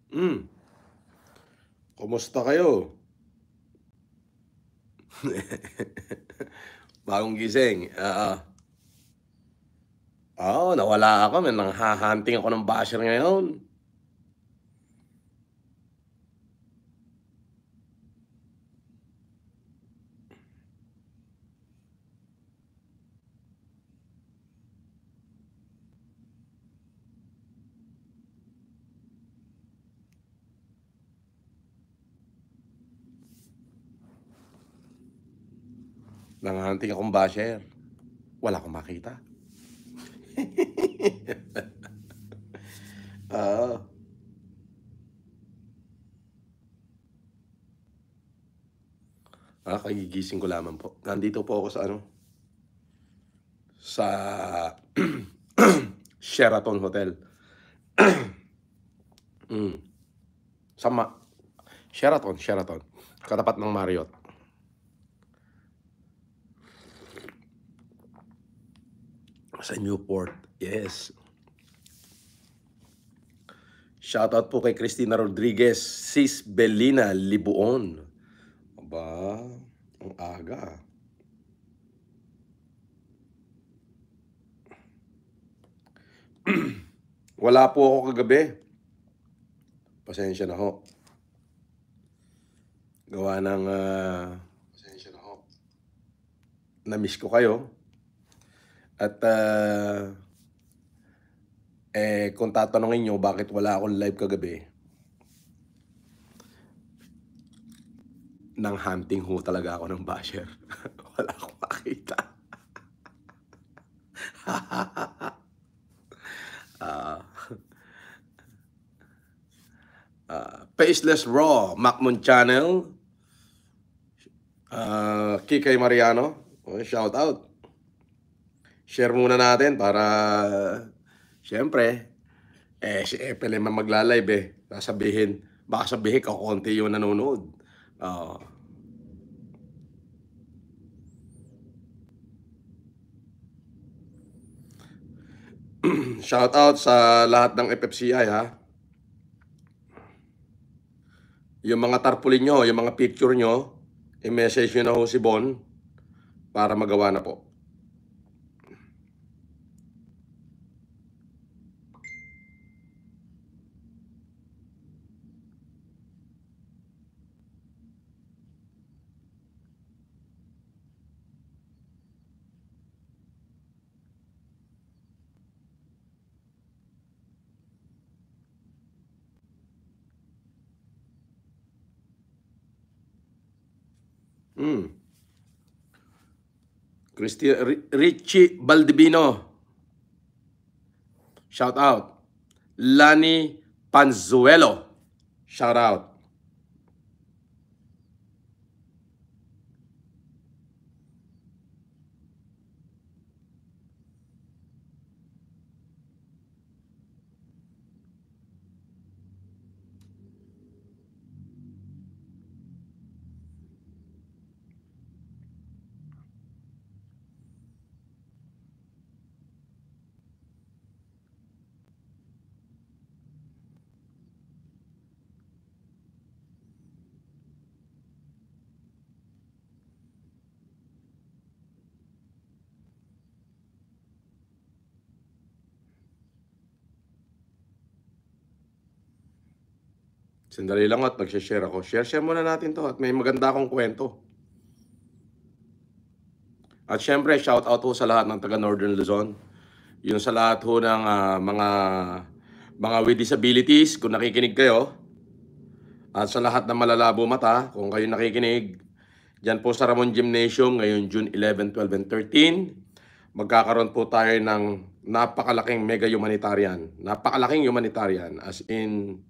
Hmm, kumusta kayo? Bagong gising, oo. Oo, nawala ako, may nangha-hunting ako ng basher ngayon. Nangha-hunting akong basher, wala akong makita. Oo. Kagigising ko lamang po. Nandito po ako sa ano, sa Sheraton Hotel. Hmm, sa Sheraton, katapat ng Marriott. Sa Newport, yes. Shoutout po kay Cristina Rodriguez, Sis Belina Libuon. Aba, ang aga. Wala po ako kagabi. Pasensya na ho. Gawa ng pasensya na ho. Na-miss ko kayo. At kung tatanungin nyo bakit wala akong live kagabi, nang hunting ho talaga ako ng basher. Wala akong makita. Faceless Raw, Macmon Channel, Kikay Mariano, shout out. Share muna natin para, syempre, si Epel naman magla-live eh. Baka sabihin kakunti yung nanonood. Shout out sa lahat ng FFCI ha. Yung mga tarpaulin nyo, yung mga picture nyo, i-message nyo na ho si Bon para magawa na po. Richie Baldivino, shout out. Lani Panzuelo, shout out. Sandali lang at mag-share ako. Share muna natin to at may maganda akong kwento. At syempre, shout out po sa lahat ng taga Northern Luzon. Yung sa lahat ho ng mga with disabilities, kung nakikinig kayo. At sa lahat ng malalabo mata, kung kayo nakikinig, dyan po sa Ramon Gymnasium, ngayon June 11, 12, and 13, magkakaroon po tayo ng napakalaking mega humanitarian. Napakalaking humanitarian, as in,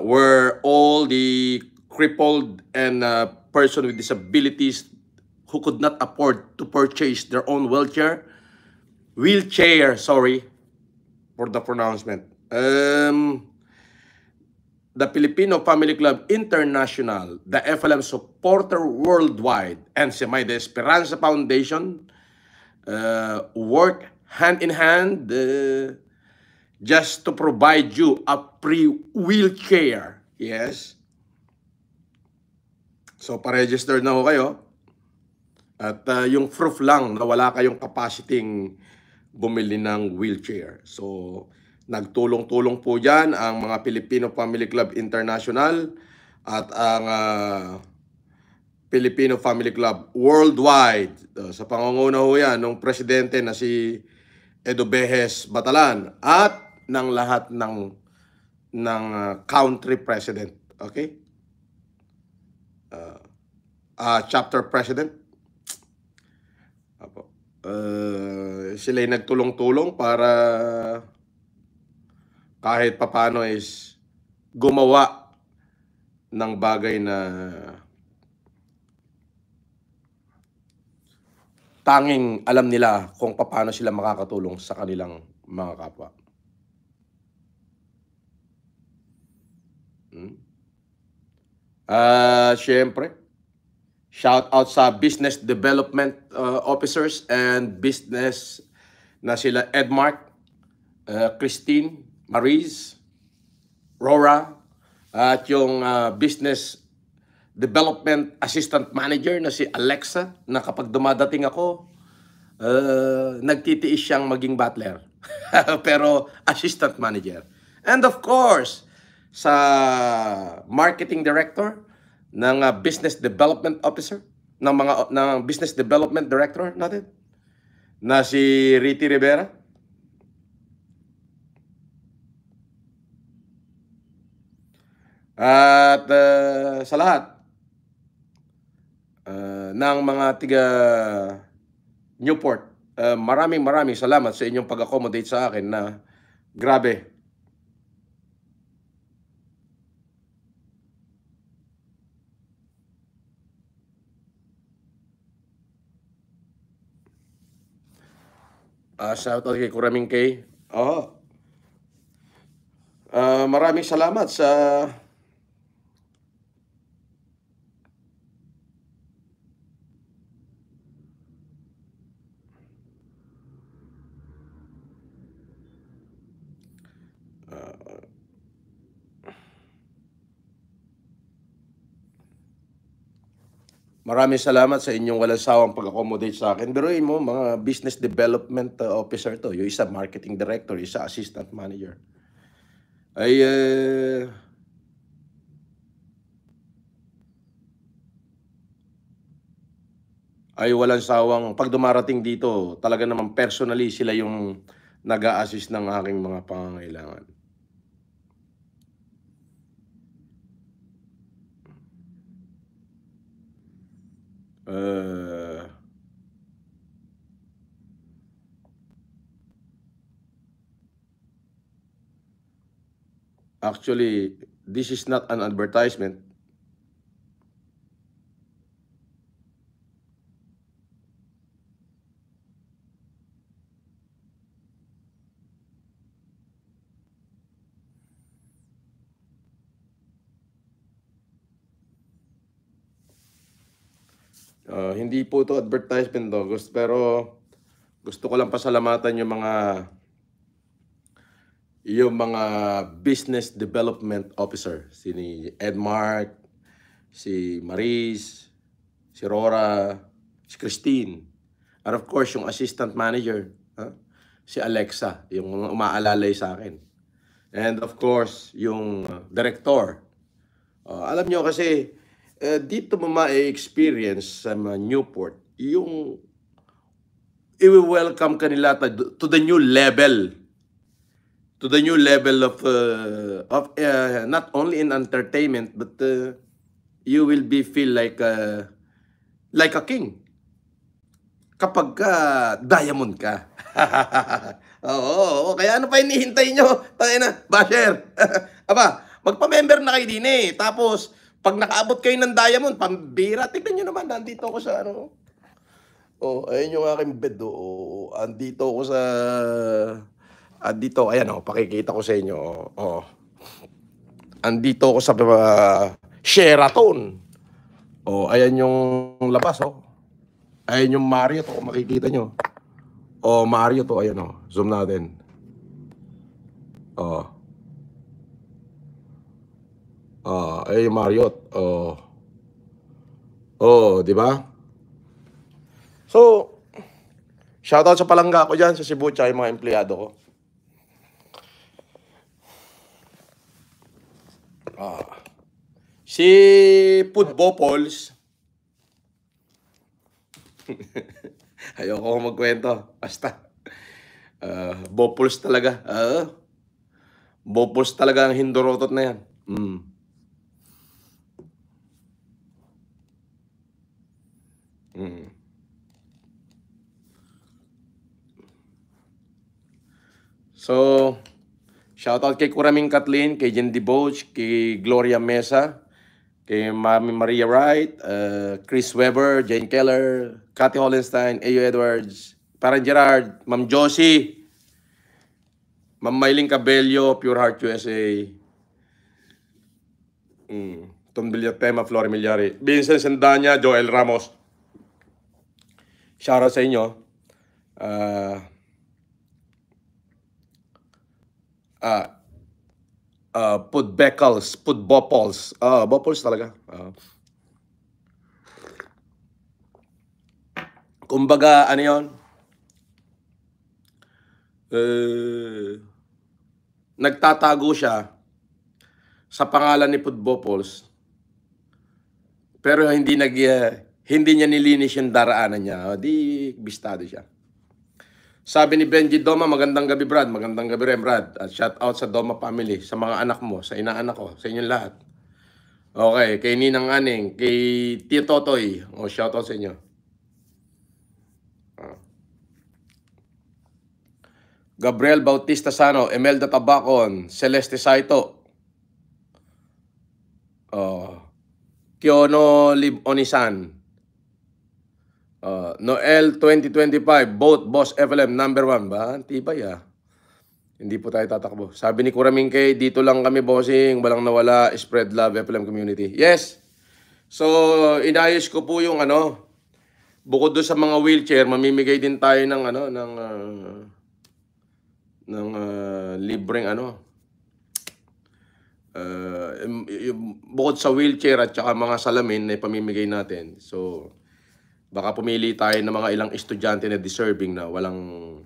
where all the crippled and person with disabilities who could not afford to purchase their own wheelchair, sorry for the pronouncement. The Filipino Family Club International, the FLM Supporter Worldwide, and Semay de Esperanza Foundation work hand in hand just to provide you a free wheelchair. Yes. So, pa-register na ho kayo. At yung proof lang na wala kayong capacity bumili ng wheelchair. So, nagtulong-tulong po dyan ang mga Filipino Family Club International at ang Filipino Family Club Worldwide. Sa pangunguna ho yan ng presidente na si Edo Behes Batalan at ng lahat ng country president. Okay? Chapter president. Sila'y nagtulong-tulong para kahit papano is gumawa ng bagay na tanging alam nila kung paano sila makakatulong sa kanilang mga kapwa. Siyempre, shout out sa business development officers and business na sila Edmark, Christine, Maris, Rora, at yung business development assistant manager na si Alexa, na kapag dumadating ako, nagtitiis siyang maging butler. Pero assistant manager. And of course, sa marketing director ng business development officer, ng business development director natin, na si Riti Rivera. At sa lahat ng mga tiga Newport, maraming salamat sa inyong pag-accommodate sa akin na grabe. Shout out kay Kuraming K. Maraming salamat sa maraming salamat sa inyong walang sawang pag-accommodate sa akin. Biruin mo, mga business development officer to. Yung isa marketing director, isa assistant manager. Ay walang sawang, pag dumarating dito, talaga naman personally sila yung nag-a-assist ng aking mga pangangailangan. Actually, this is not an advertisement. Hindi po ito advertisement, pero gusto ko lang pasalamatan yung mga business development officer, si Edmark, si Maris, si Rora, si Christine, and of course yung assistant manager, si Alexa, yung umaalalay sa akin, and of course yung director. Alam nyo kasi dito mo ma-experience sa Newport yung i-welcome kanila to the new level. To the new level of not only in entertainment, but you will feel like a king kapag diamond ka. Oo, kaya ano pa hinihintay nyo? Tayo na, basher. Aba, magpa-member na kayo din eh. Tapos, pag nakaabot kayo ng diamond, pambira, tignan nyo naman, nandito ako sa ano. Ayun yung aking bed. Andito ako sa... Andito, ayan pakikita ko sa inyo. Andito ako sa Sheraton. Ayan yung labas. Ayan yung Marriott, makikita nyo. Marriott, ayan zoom natin. Oh. Ay Marriott. Oh. Oh, di ba? So, shoutout sa palangga ko dyan sa Cebu tsaka yung mga empleyado ko. Si Pudbopols, ayoko magkwento. Basta, Bopols talaga. Bopols talaga ang hindorotot na yan. So, shoutout kay Kuraming Kathleen, kay Jen DeBoch, kay Gloria Mesa, kay Mami Maria Wright, Chris Weber, Jane Keller, Cathy Hollenstein, A.U. Edwards, Parang Gerard, Ma'am Josie, Ma'am Mylene Cabello, Pure Heart USA, Tom Villatema, Flor Milyari, Vincent Sendanya, Joel Ramos. Shoutout sa inyo. Pudbecals, Pudbopols. Bopols talaga. Kumbaga, ano yun? Nagtatago siya sa pangalan ni Pudbopols, pero hindi niya nilinis yung daraanan niya. Di bistado siya. Sabi ni Benji Doma, magandang gabi Brad, magandang gabi rin Brad. At shout out sa Doma family, sa mga anak mo, sa inaanak ko, sa inyong lahat. Okay, kay Ninang Aning, kay Tio Totoy, shout out sa inyo. Gabriel Bautista Sano, Emelda Tabacon, Celeste Saito, Kiono Lib Onisan, Noel 2025, both Boss FLM number 1 ba? Tibay Hindi po tayo tatakbo. Sabi ni Kuraming Kay, dito lang kami bossing, walang nawala, spread love FLM community. Yes. So, inayos ko po yung bukod doon sa mga wheelchair, mamimigay din tayo ng libreng bukod sa wheelchair at saka mga salamin na pamimigay natin. So, baka pumili tayo ng mga ilang estudyante na deserving na walang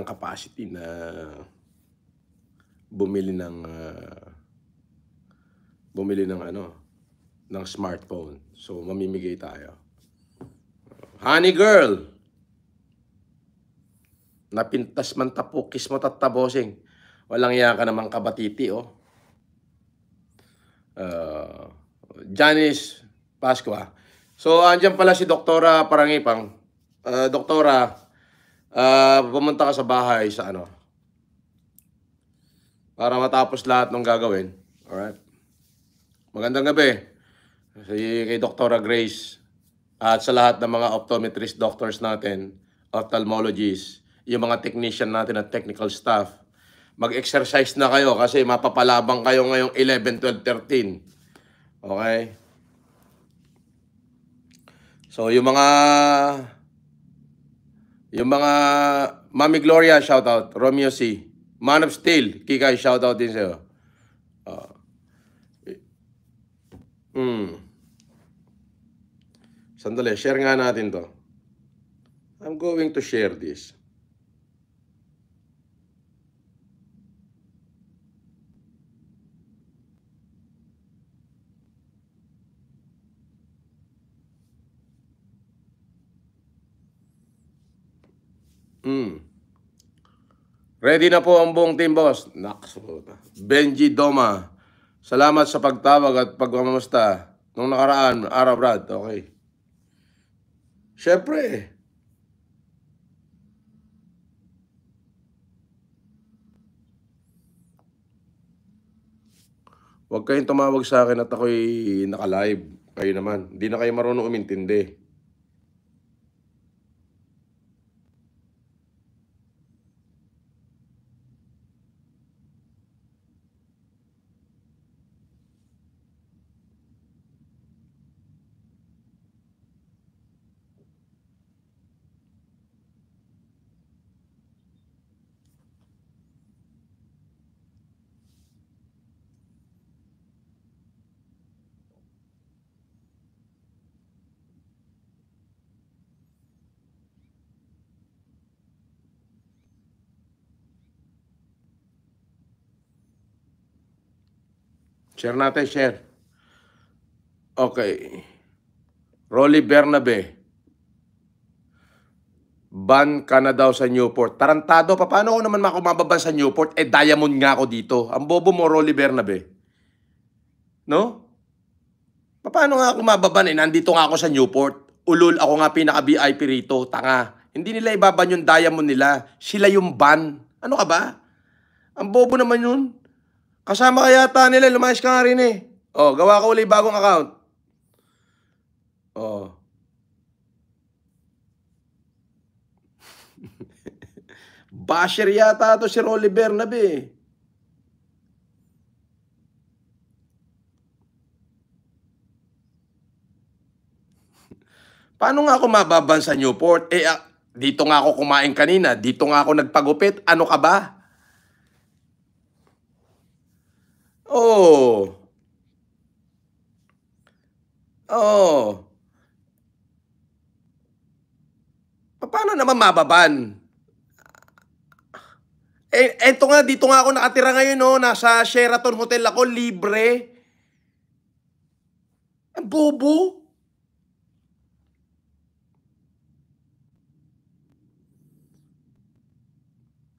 capacity na bumili ng smartphone. So, mamimigay tayo. Honey girl, napintas man tapukis mo tatabosing. Walang iya ka namang kabatiti, Janice Pascua. So, andyan pala si Doktora Parangipang. Doktora, pumunta ka sa bahay sa para matapos lahat ng gagawin. Alright? Magandang gabi kay Doktora Grace at sa lahat ng mga optometrist doctors natin, ophthalmologists, yung mga technician natin at technical staff. Mag-exercise na kayo kasi mapapalabang kayo ngayong 11, 12, 13. Okay? So, yung mga Mami Gloria, shoutout. Romeo C. Man of Steel, Kikay, shoutout din sa'yo. Sandali, share nga natin to. I'm going to share this. Ready na po ang buong team, boss. Nakso. Benji Doma, salamat sa pagtawag at pagmamamusta nung nakaraan araw, Brad. Okay. Siyempre. Huwag kayong tumawag sa akin at ako'y naka-live. Kayo naman. Hindi na kayo marunong umintindi. Share natin, share. Okay. Rolly Bernabe. Ban ka na daw sa Newport. Tarantado, paano ko naman makumababan sa Newport? Diamond nga ako dito. Ang bobo mo, Rolly Bernabe. No? Paano nga ako mababan? Nandito nga ako sa Newport. Ulol, ako nga pinaka-VIP rito. Tanga. Hindi nila ibaban yung diamond nila. Sila yung ban. Ano ka ba? Ang bobo naman yun. Kasama ka yata nila. Lumayas ka nga rin eh. Oh, gawa ko ulit bagong account. Oh. Basher yata to si Rolly Bernabe. Paano nga ako mababan sa Newport? Dito nga ako kumain kanina. Dito nga ako nagpagupit. Ano ka ba? Oh. Oh. Paano naman mababan? Eto nga, dito nga ako nakatira ngayon, no? Nasa Sheraton Hotel ako, libre. Ang bobo.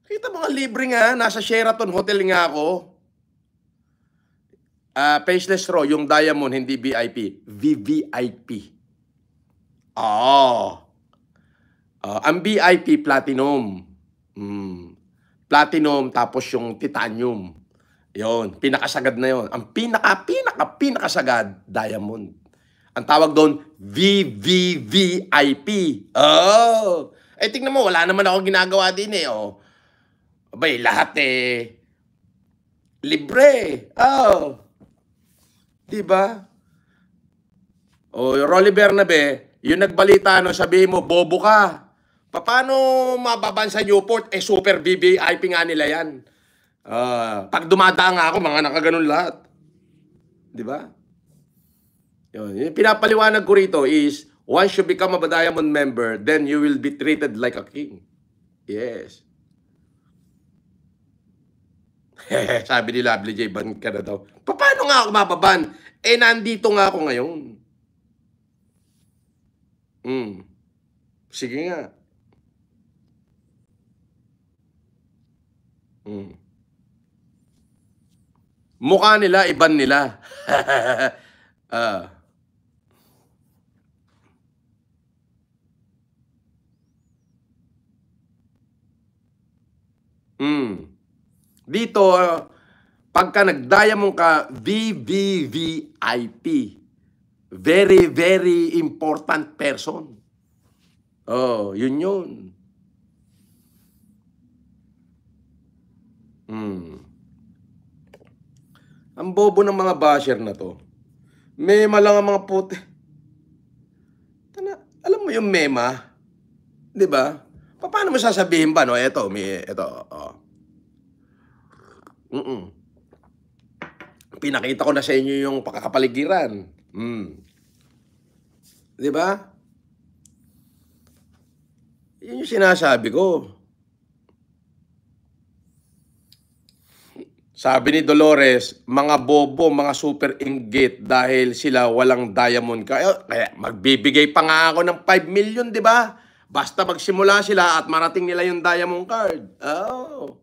Kita mo nga, libre nga. Nasa Sheraton Hotel nga ako. Faceless Raw, yung Diamond, hindi VIP. VVIP. Ang VIP, Platinum. Platinum, tapos yung Titanium. Yon, pinakasagad na yon. Ang pinakasagad, Diamond. Ang tawag doon, VVVIP. Oh! Tingnan mo, wala naman ako ginagawa din eh. Oh. Abay, lahat eh. Libre. Oh. Diba? O, Rolly Bernabe, yung nagbalita, no, sabihin mo, bobo ka. Paano mababan sa Newport? Super VIP nga nila yan. Pag dumadaan nga ako, mga nakaganon lahat. Diba? Yung pinapaliwanag ko rito is, once you become a Diamond member, then you will be treated like a king. Yes. Sabi ni Lovely J, ban ka na daw. Paano nga ako mababan? Nandito nga ako ngayon. Sige nga. Mukha nila, iban nila. Dito, pagka nag-diamond ka, VVVIP. Very, very important person. Oh, yun. Ang bobo ng mga basher na to. Mema lang ang mga puti. Alam mo yung mema? Diba? Paano mo sasabihin ba, no? Ito. Oh. Pinakita ko na sa inyo yung pakakapaligiran. Diba? Yun yung sinasabi ko. Sabi ni Dolores, mga bobo, mga super inggit dahil sila walang diamond. Kaya magbibigay pa nga ako ng 5 million, di ba? Basta magsimula sila at marating nila yung diamond card. Oh.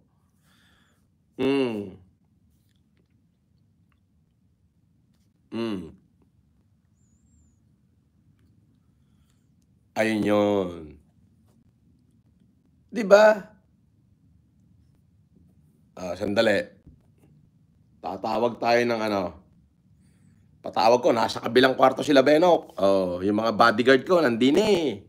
Ayun yun. Di ba? Sandali. Tatawag tayo ng patawag ko, nasa kabilang kwarto sila, Benok. Oh, yung mga bodyguard ko, nandun eh.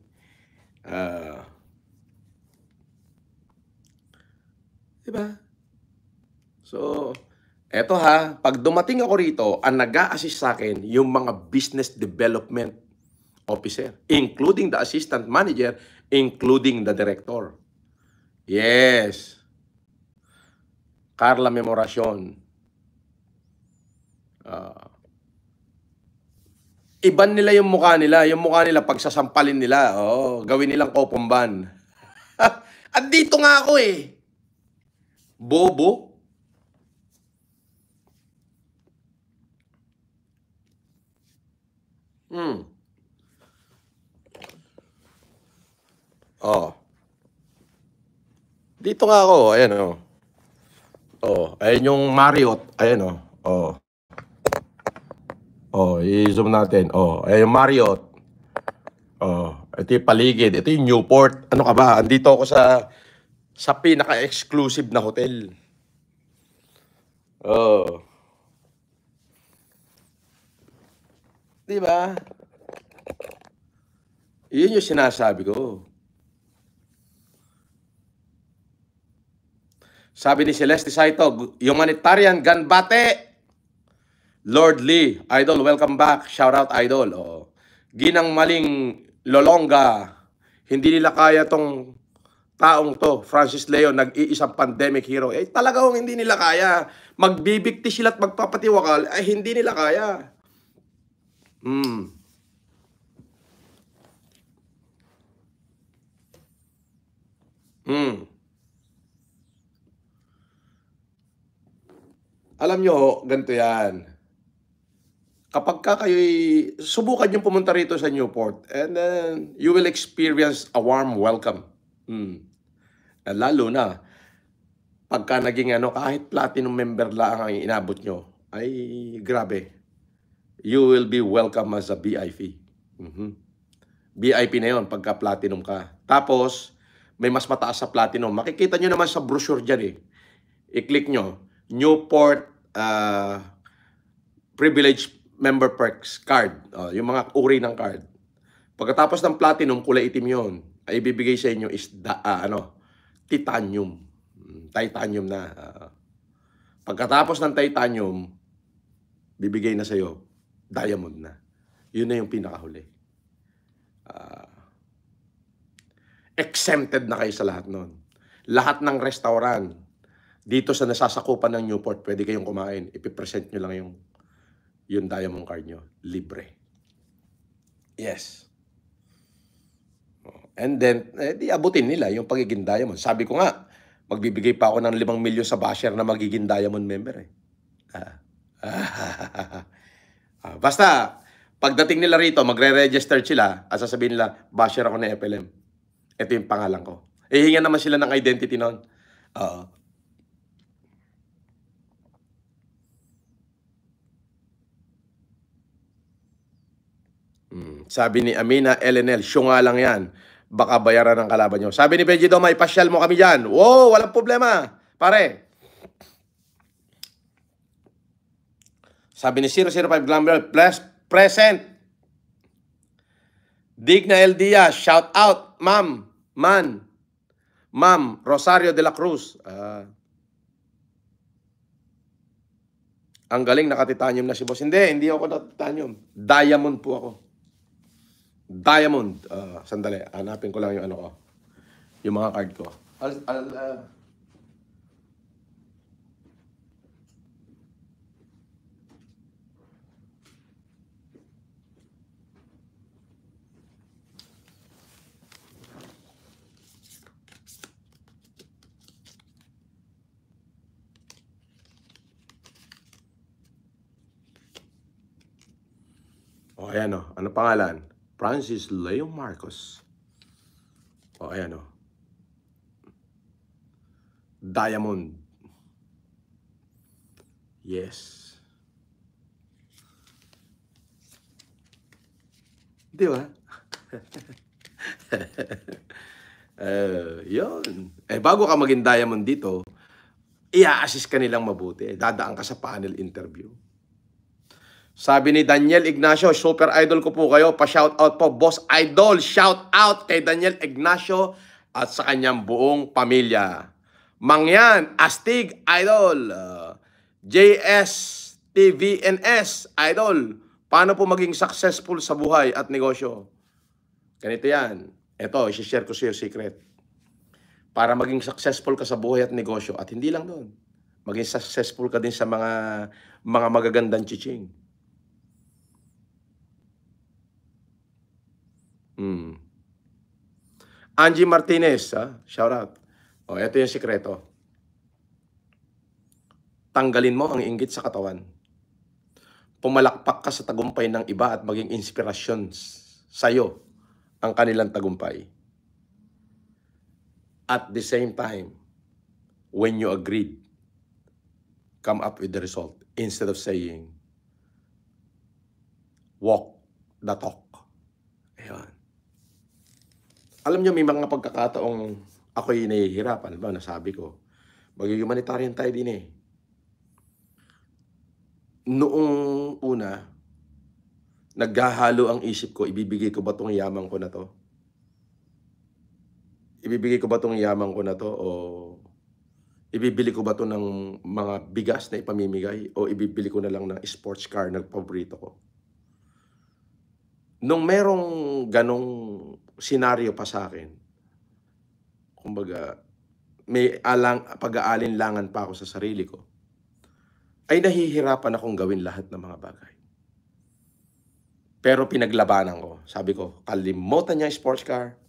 Diba? So, eto ha, pag dumating ako rito, ang nag-a-assist sa akin, yung mga business development officer, including the assistant manager, including the director. Yes. Carla Memoracion. Iban nila yung mukha nila. Yung mukha nila, pagsasampalin nila, gawin nilang kopomban. At dito nga ako eh. Bobo. Hmm. Oh. Dito nga ako, ayan oh. Oh, ayan yung Marriott, ayan oh. Oh. Oh, i-zoom natin. Oh, ayan yung Marriott. Oh, ito yung paligid, ito yung Newport. Ano ka ba? Andito ako sa pinaka-exclusive na hotel. Oh. 'Di ba? Yun yung sinasabi ko. Sabi ni Celeste Saito, humanitarian ganbate. Lord Lee, Idol, welcome back. Shout out, Idol. Oh. Ginang Maling Lolonga, hindi nila kaya tong taong to. Francis Leo, nag-iisang pandemic hero. Eh, talagang hindi nila kaya. Magbibigti sila at magpapatiwakal, ay hindi nila kaya. Hmm. Hmm. Alam nyo, ganito yan. Kapag ka kayo'y subukan yung pumunta rito sa Newport, and then you will experience a warm welcome. Lalo na, pagka naging kahit platinum member lang ang inabot nyo, ay grabe. You will be welcome as a VIP. VIP na yon pagka platinum ka. Tapos, may mas mataas sa platinum. Makikita nyo naman sa brochure dyan eh. I-click nyo, Newport Privilege Member Perks card. Yung mga uri ng card. Pagkatapos ng platinum, kulay itim yon. Ay ibibigay sa inyo is titanium. Titanium na. Pagkatapos ng titanium, bibigay na sa'yo diamond na. Yun na yung pinakahuli. Exempted na kayo sa lahat nun. Lahat ng restaurant dito sa nasasakupan ng Newport, pwede kayong kumain. Ipipresent nyo lang yung diamond card nyo. Libre. Yes. And then, di abutin nila yung pagiging diamond. Sabi ko nga, magbibigay pa ako ng 5 milyon sa basher na magiging diamond member eh. Basta, pagdating nila rito, magre-register sila at sasabihin nila, basher ako ng FLM. Ito yung pangalan ko. Hihingan naman sila ng identity noon. Sabi ni Amina LNL, syunga lang yan. Baka bayaran ng kalaban nyo. Sabi ni Benji Doma, ipasyal mo kami dyan. Wow, walang problema. Pare. Sabi ni 005 Glamber, present. Digna Eldia, shout out, ma'am, Ma'am Rosario de la Cruz. Ang galing, nakatitanium na si boss. Hindi ako nakatitanium. Diamond po ako. Diamond. Sandali, hanapin ko lang yung ko. Yung mga card ko. Ayan o. Ano pangalan? Francis Leo Marcos. Ayan o. Diamond. Yes. Di ba? Yun. Bago ka maging diamond dito, i-assist ka nilang mabuti. Dadaan ka sa panel interview. Sabi ni Daniel Ignacio, super idol ko po kayo. Pa-shoutout po, Boss Idol. Shoutout kay Daniel Ignacio at sa kanyang buong pamilya. Mangyan, Astig, Idol. JS, TVNS, Idol. Paano po maging successful sa buhay at negosyo? Ganito yan. Ito, isi-share ko sa iyo secret. Para maging successful ka sa buhay at negosyo, at hindi lang doon, maging successful ka din sa mga magagandang chiching. Angie Martinez, shout out. Ito yung sikreto. Tanggalin mo ang inggit sa katawan. pumalakpak ka sa tagumpay ng iba at maging inspirasyon sa'yo ang kanilang tagumpay. At the same time, when you agreed, come up with the result instead of saying, walk the talk. Ayan. Alam nyo, may mga pagkakataong ako'y nahihirapan. Ba, nasabi ko, mag-humanitarian tayo din eh. Noong una, naghahalo ang isip ko, ibibigay ko ba itong yaman ko na to? Ibibigay ko ba itong yaman ko na to? O ibibili ko ba ito ng mga bigas na ipamimigay? O ibibili ko na lang ng sports car na paborito ko? Nung merong ganong senaryo pa sa akin, kumbaga, may pag-aalinlangan pa ako sa sarili ko, ay nahihirapan akong gawin lahat ng mga bagay. Pero pinaglabanan ko. Sabi ko, kalimutan niya yung sports car,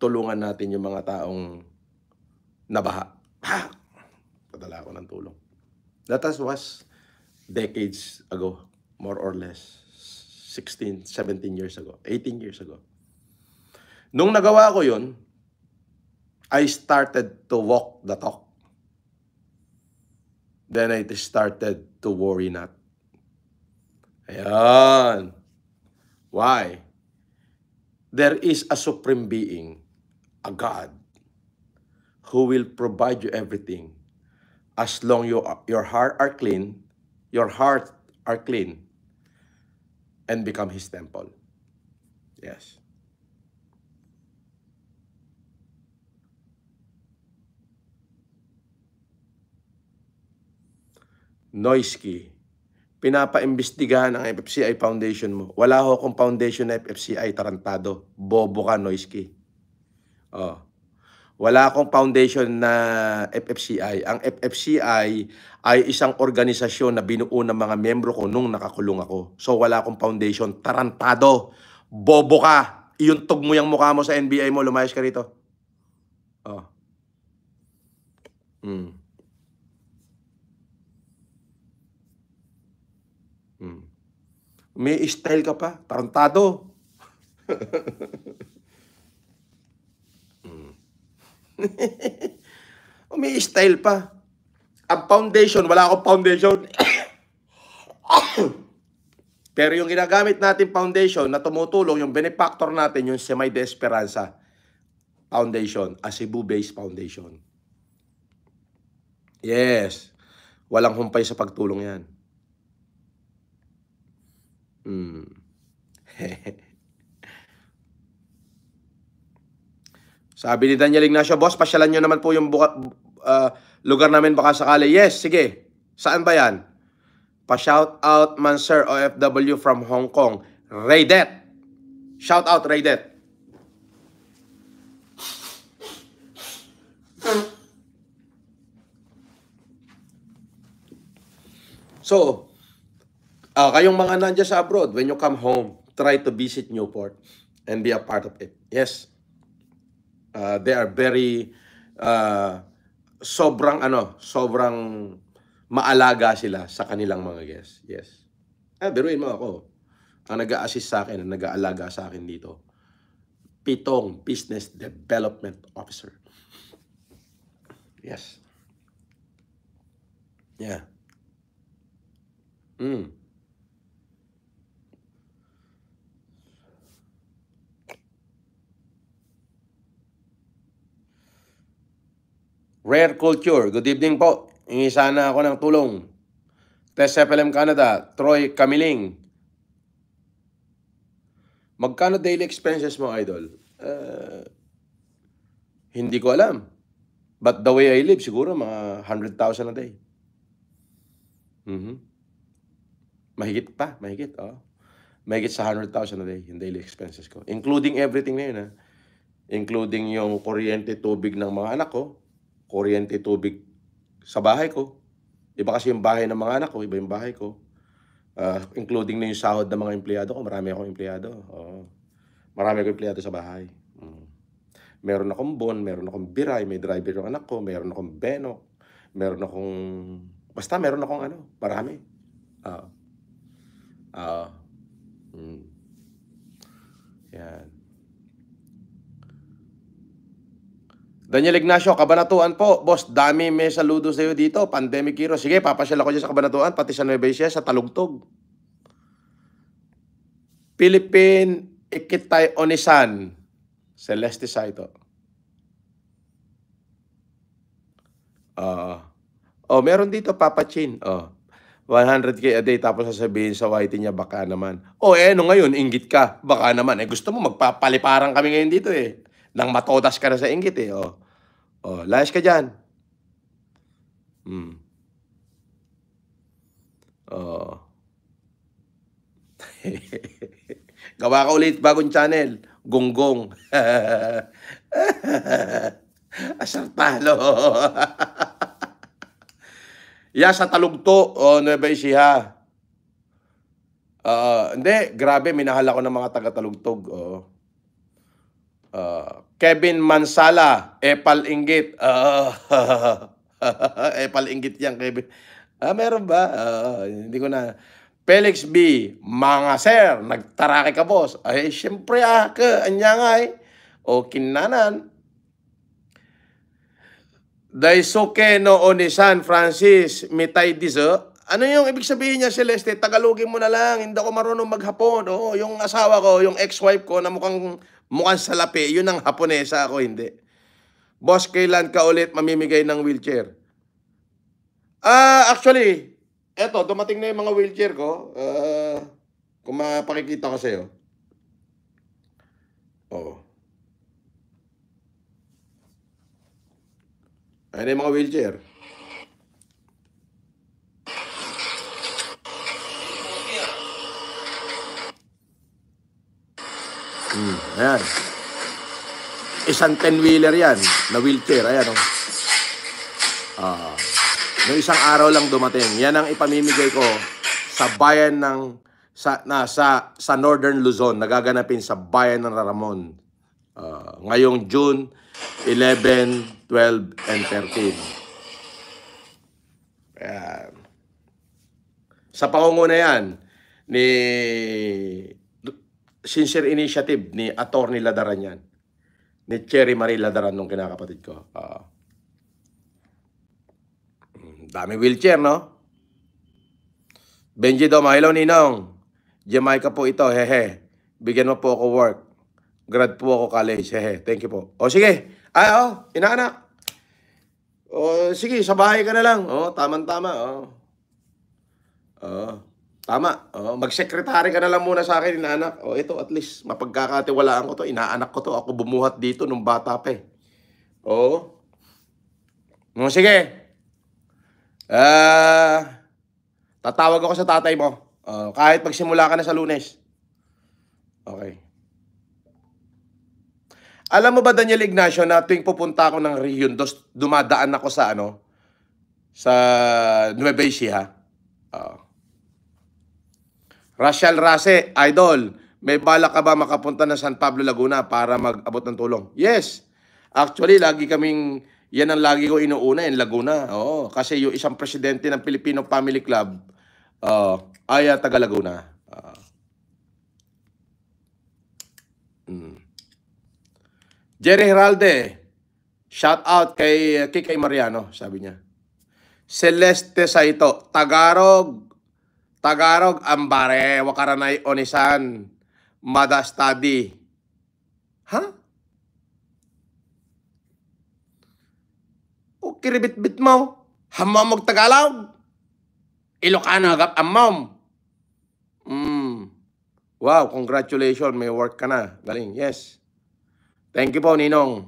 tulungan natin yung mga taong nabaha. Ha! Padala ako ng tulong. That was decades ago, more or less. 16, 17 years ago, 18 years ago. Nung nagawa ko yun, I started to walk the talk. Then I started to worry not. Ayan. Why? There is a supreme being, a God, who will provide you everything as long your heart are clean, and become His temple. Yes. Noisky, pinapaimbestigahan ang FFCI Foundation mo. Wala ho akong foundation na FFCI, tarantado. Bobo ka, Noisky. Oh. Wala akong foundation na FFCI. Ang FFCI ay isang organisasyon na binuo ng mga miyembro ko nung nakakulong ako. So wala akong foundation, tarantado. Bobo ka. Iuntog mo yung mukha mo sa NBI mo, lumayas ka rito. Oh. May style ka pa, tarantado. May style pa. Ang foundation, wala akong foundation. Pero yung ginagamit natin foundation na tumutulong, yung benefactor natin, yung Semay de Esperanza Foundation, a Cebu-based foundation. Yes. Walang humpay sa pagtulong yan. Sabi ni Daniel Ignacio, boss, pasyalan nyo naman po yung lugar namin baka sakali. Yes, sige. Saan ba yan? Pa-shout out man sir, OFW from Hong Kong. Raydet. Shout out, Raydet. So, kayong mga nandiyan sa abroad, when you come home, try to visit Newport and be a part of it. Yes. They are very sobrang maalaga sila sa kanilang mga guests. Yes. Biruin mo ako. Ang nag-a-assist sa akin, ang nag-aalaga sa akin dito, 7 Business Development Officer. Yes. Yeah. Rare Culture, good evening po. Hingi sana ako ng tulong. Test FLM Canada, Troy Camiling. Magkano daily expenses mo, idol? Hindi ko alam. But the way I live, siguro mga 100,000 a day. Mahigit pa, mahigit. Mahigit sa 100,000 a day, yung daily expenses ko. Including everything na yun, ha? Including yung kuryente, tubig ng mga anak ko, kuryente, tubig sa bahay ko. Iba kasi yung bahay ng mga anak ko, iba yung bahay ko. Including na yung sahod ng mga empleyado ko. Marami akong empleyado. Marami akong empleyado sa bahay. Meron akong bon, meron akong biray, may driver yung anak ko, meron akong benok, meron akong, basta meron akong marami. Oo. Yan. Daniel Ignacio, Kabanatuan po. Boss, dami may saludo sa'yo dito. Pandemic hero. Sige, papasyal ako dyan sa Kabanatuan, pati sa Nueva Ecija, sa Talugtog. Philippine Ikitay Onisan. Celeste Saito. Meron dito, Papa Chin. 100K a day, tapos sasabihin sa YT niya, baka naman. Ngayon, inggit ka. Baka naman. Gusto mo, magpapaliparang kami ngayon dito eh. Nang matodas ka na sa inggit eh. Layas ka dyan. Gawa ka ulit, bagong channel. Gonggong. Asartalo. Sa Talugto, Nueva Ecija. Hindi, grabe, minahal ako ng mga taga-Talugtog. Kevin Mansala, Epal Inggit. Epal Inggit yan, Kevin. Meron ba? Hindi ko na. Felix B, mga sir, nagtaraki ka, boss. Siyempre, anyangay. Kinanan. Daisuke no Onisan Francis Mitay Dizo. Ano yung ibig sabihin niya, Celeste? Tagalogin mo na lang. Hindi ako marunong maghapon. Yung asawa ko, yung ex-wife ko na mukhang salapi, yun ang Haponesa, ako hindi. Boss, kailan ka ulit mamimigay ng wheelchair? Actually, eto, dumating na yung mga wheelchair ko. Kung mapakikita ko sa'yo. Ayan yung mga wheelchair. Ayan. Isang 10-wheeler yan na wheelchair. Ayan o. Noong isang araw lang dumating. Yan ang ipamimigay ko sa bayan ng sa Northern Luzon. Nagaganapin sa bayan ng Raramon. Ngayong June 11, 12, and 13. Ayan. Sa pangunguna yan ni sincere initiative ni Attorney Ladaran yan. Ni Cherry Marie Ladaran nung kinakapatid ko. Dami wheelchair, no? Benji Doma, hello Ninong. Jamaica po ito, hehe. Bigyan mo po ako work. Grad po ako college, hehe. Thank you po. Sige. Inaanak. Sige, sa bahay ka na lang. Tama-tama. Tama. Mag-secretary ka na lang muna sa akin, inaanak. Ito, at least, mapagkakatiwalaan ko to. Inaanak ko to. Ako bumuhat dito nung bata pa eh. Sige. Tatawag ako sa tatay mo. Kahit magsimula ka na sa Lunes. Okay. Alam mo ba, Daniel Ignacio, na tuwing pupunta ako ng Region 2, dumadaan ako sa sa Nueva Ecija. Rachel Rase, idol, may balak ka ba makapunta ng San Pablo, Laguna para mag-abot ng tulong? Yes. Actually, yan ang lagi ko inuuna, in Laguna. Kasi yung isang presidente ng Filipino Family Club, ay taga Laguna. Jerry Heralde, shout out kay Kikay Mariano, sabi niya. Celeste Saito, Tagarog ambare, wakaranay onisan, mada study. O kiribit-bit mo, hamamog Tagalog. Ilocano agap amam. Wow, congratulations, may work ka na. Galing, yes. Thank you po, Ninong.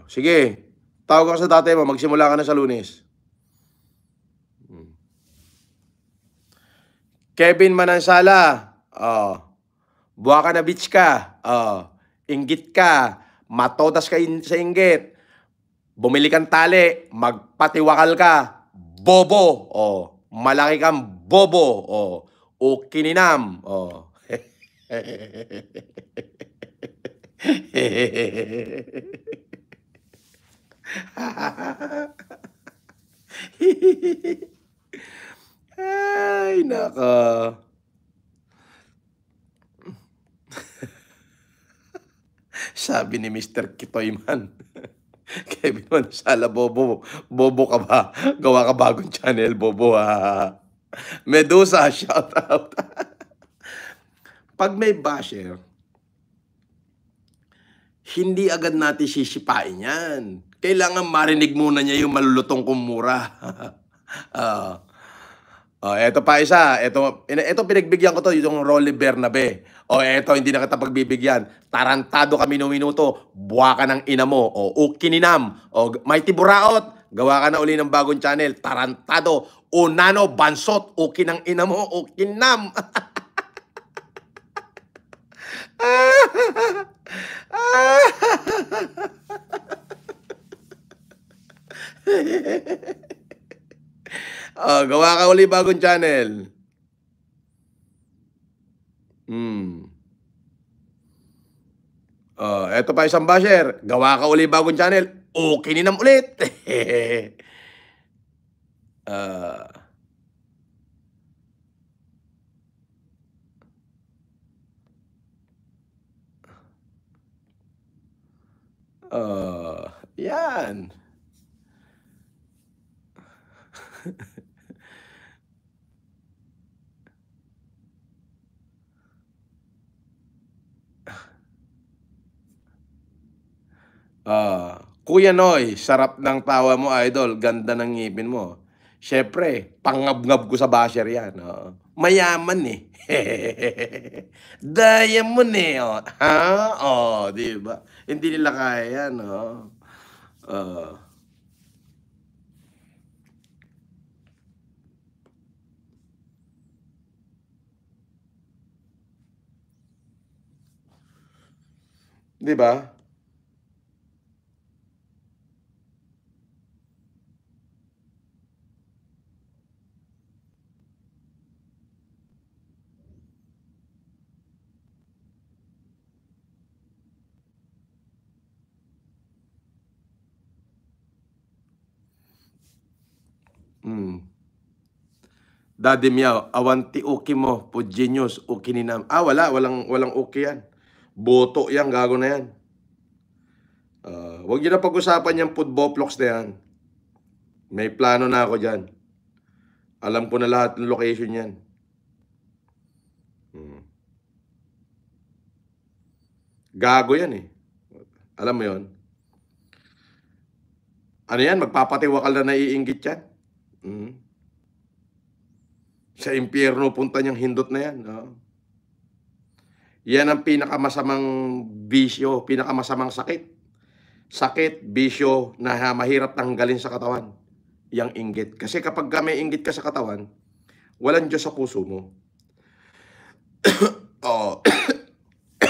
Sige, tawag ka sa tatay mo, magsimula ka na sa Lunes. Kevin Manansala, buwaka na beach ka, inggit ka, matodas ka sa inggit, bumili kang tali, magpatiwakal ka, bobo, malaki kang bobo, o kininam, Ay, naka. Sabi ni Mr. Kitoyman. Kevin Mansala, bobo. Bobo ka ba? Gawa ka bagong channel, bobo ha. Medusa, shout out. Pag may basher, hindi agad natin sisipain yan. Kailangan marinig muna niya yung malulutong kumura. Eto pa isa. Eto pinagbigyan ko to, yung Rolly Bernabe. Eto, hindi na kita pagbibigyan. Tarantado kami nung minuto. Buwa ka ng ina mo. Ukininam. Mighty Buraot. Gawa ka na uli ng bagong channel. Tarantado. Nano Bansot. Ukin ng ina mo. Ukinam. Gawa ka uli bagong channel. Eto pa isang basher. Gawa ka uli bagong channel. Kininam ulit. Yan. Kuya Noy, sarap ng tawa mo, idol. Ganda ng ngipin mo. Siyempre, pangngab-ngab ko sa basher yan. Mayaman eh. Diamond eh. Ha? Di ba? Hindi nila kaya yan. Di ba? Daddy Miao, awanti uki mo, po genius, uki ni Nam. Walang uki yan. Boto yan, gago na yan. Huwag nyo na pag-usapan yung footboplox na yan. May plano na ako dyan. Alam ko na lahat ng location yan. Gago yan eh. Alam mo yon? Ano yan? Magpapatiwakal na naiinggit yan. Sa impyerno punta niyang hindot na yan. Yan ang pinakamasamang bisyo, pinakamasamang sakit. Sakit, bisyo na mahirap tanggalin sa katawan. Yang inggit. Kasi kapag may inggit ka sa katawan, walang Diyos sa puso mo.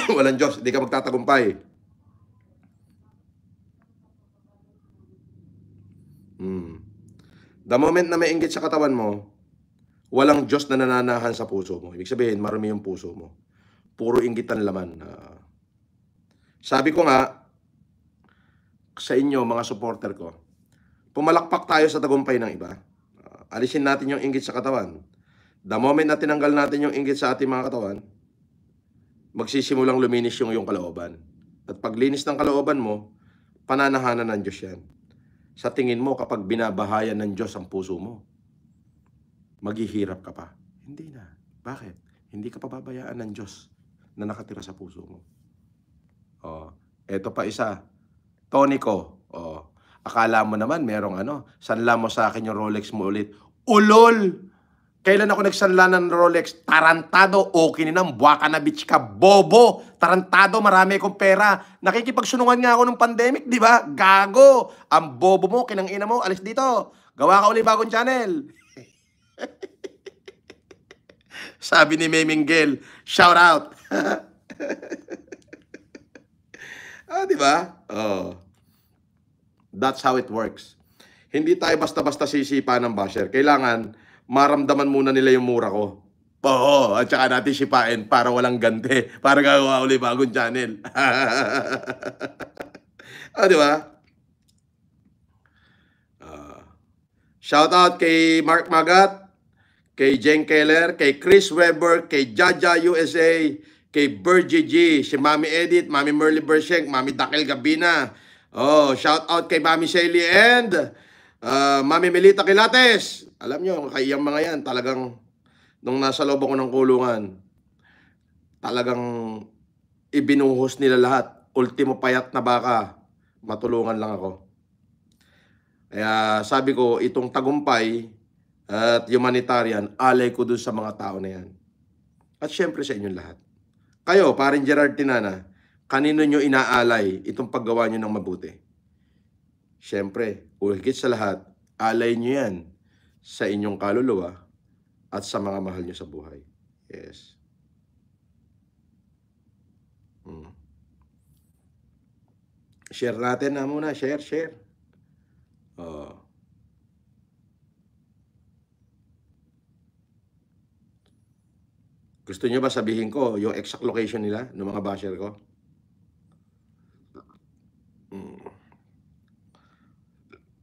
Walang Diyos, hindi ka magtatagumpay. The moment na may inggit sa katawan mo, walang Diyos na nananahan sa puso mo. Ibig sabihin, marumi yung puso mo. Puro inggitan laman. Sabi ko nga, sa inyo, mga supporter ko, pumalakpak tayo sa tagumpay ng iba. Alisin natin yung inggit sa katawan. The moment na tinanggal natin yung inggit sa ating mga katawan, magsisimulang luminis yung iyong kalooban. At paglinis ng kalooban mo, pananahanan ng Diyos yan. Sa tingin mo, kapag binabahayan ng Diyos ang puso mo, maghihirap ka pa. Hindi na. Bakit? Hindi ka pababayaan ng Diyos na nakatira sa puso mo. Eto pa isa. Tonico. Akala mo naman merong sanla mo sa akin yung Rolex mo ulit. Ulol! Kailan ako nagsanla ng Rolex? Tarantado, kininam, buwaka na bitch ka, bobo! Tarantado, marami akong pera. Nakikipagsunungan nga ako ng pandemic, di ba? Gago! Ang bobo mo, kinangina mo, alis dito. Gawa ka uli bagong channel. Sabi ni Memingel, shout out. Di ba? That's how it works. Hindi tayo basta-basta sisipa ng basher. Kailangan maramdaman muna nila yung mura ko. At saka natin sipain para walang gante. Para gagawa uli bagong channel. Di ba? Shout out kay Mark Magat, kay Jen Keller, kay Chris Weber, kay Jaja USA, kay Bergie G, si Mami Edith, Mami Merly Bershek, Mami Dakel Gabina. Oh, shout out kay Mami Shelly and Mami Melita Kilates. Alam nyo, kay yung mga yan, talagang nung nasa loob ako ng kulungan, talagang ibinuhos nila lahat. Ultimo payat na baka, matulungan lang ako. Kaya sabi ko, itong tagumpay at humanitarian, alay ko dun sa mga tao na yan. At syempre sa inyong lahat. Kayo, parin Gerard Tinana, kanino nyo inaalay itong paggawa nyo ng mabuti? Syempre, higit sa lahat, alay nyo yan sa inyong kaluluwa at sa mga mahal nyo sa buhay. Yes. Share natin na muna. Share. Gusto nyo ba sabihin ko yung exact location nila ng mga basher ko?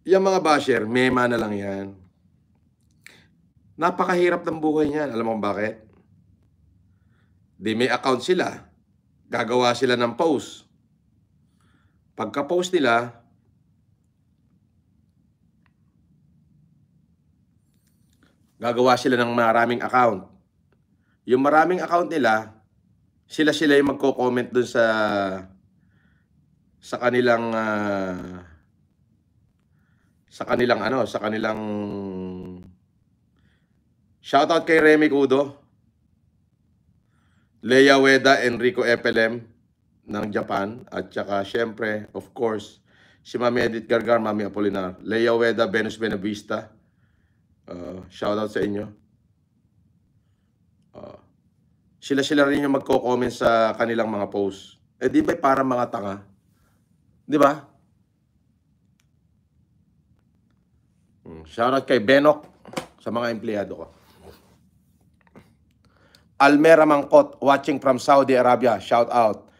Yung mga basher, mema na lang yan. Napakahirap ng buhay niyan. Alam mo bakit? Di may account sila. Gagawa sila ng post. Pagka-post nila, gagawa sila ng maraming account. Yung maraming account nila, sila yung magko-comment dun sa kanilang shoutout kay Remy Kudo, Leia Ueda, Enrico FLM ng Japan, at saka syempre, of course, si Mami Edith Gargar, Mami Apolinar, Leia Ueda, Venus Benavista, shoutout sa inyo. Sila rin yung magko-comment sa kanilang mga posts. Di ba para mga tanga? Di ba? Shoutout kay Benok sa mga empleyado ko. Almera Mangkot, watching from Saudi Arabia, shoutout.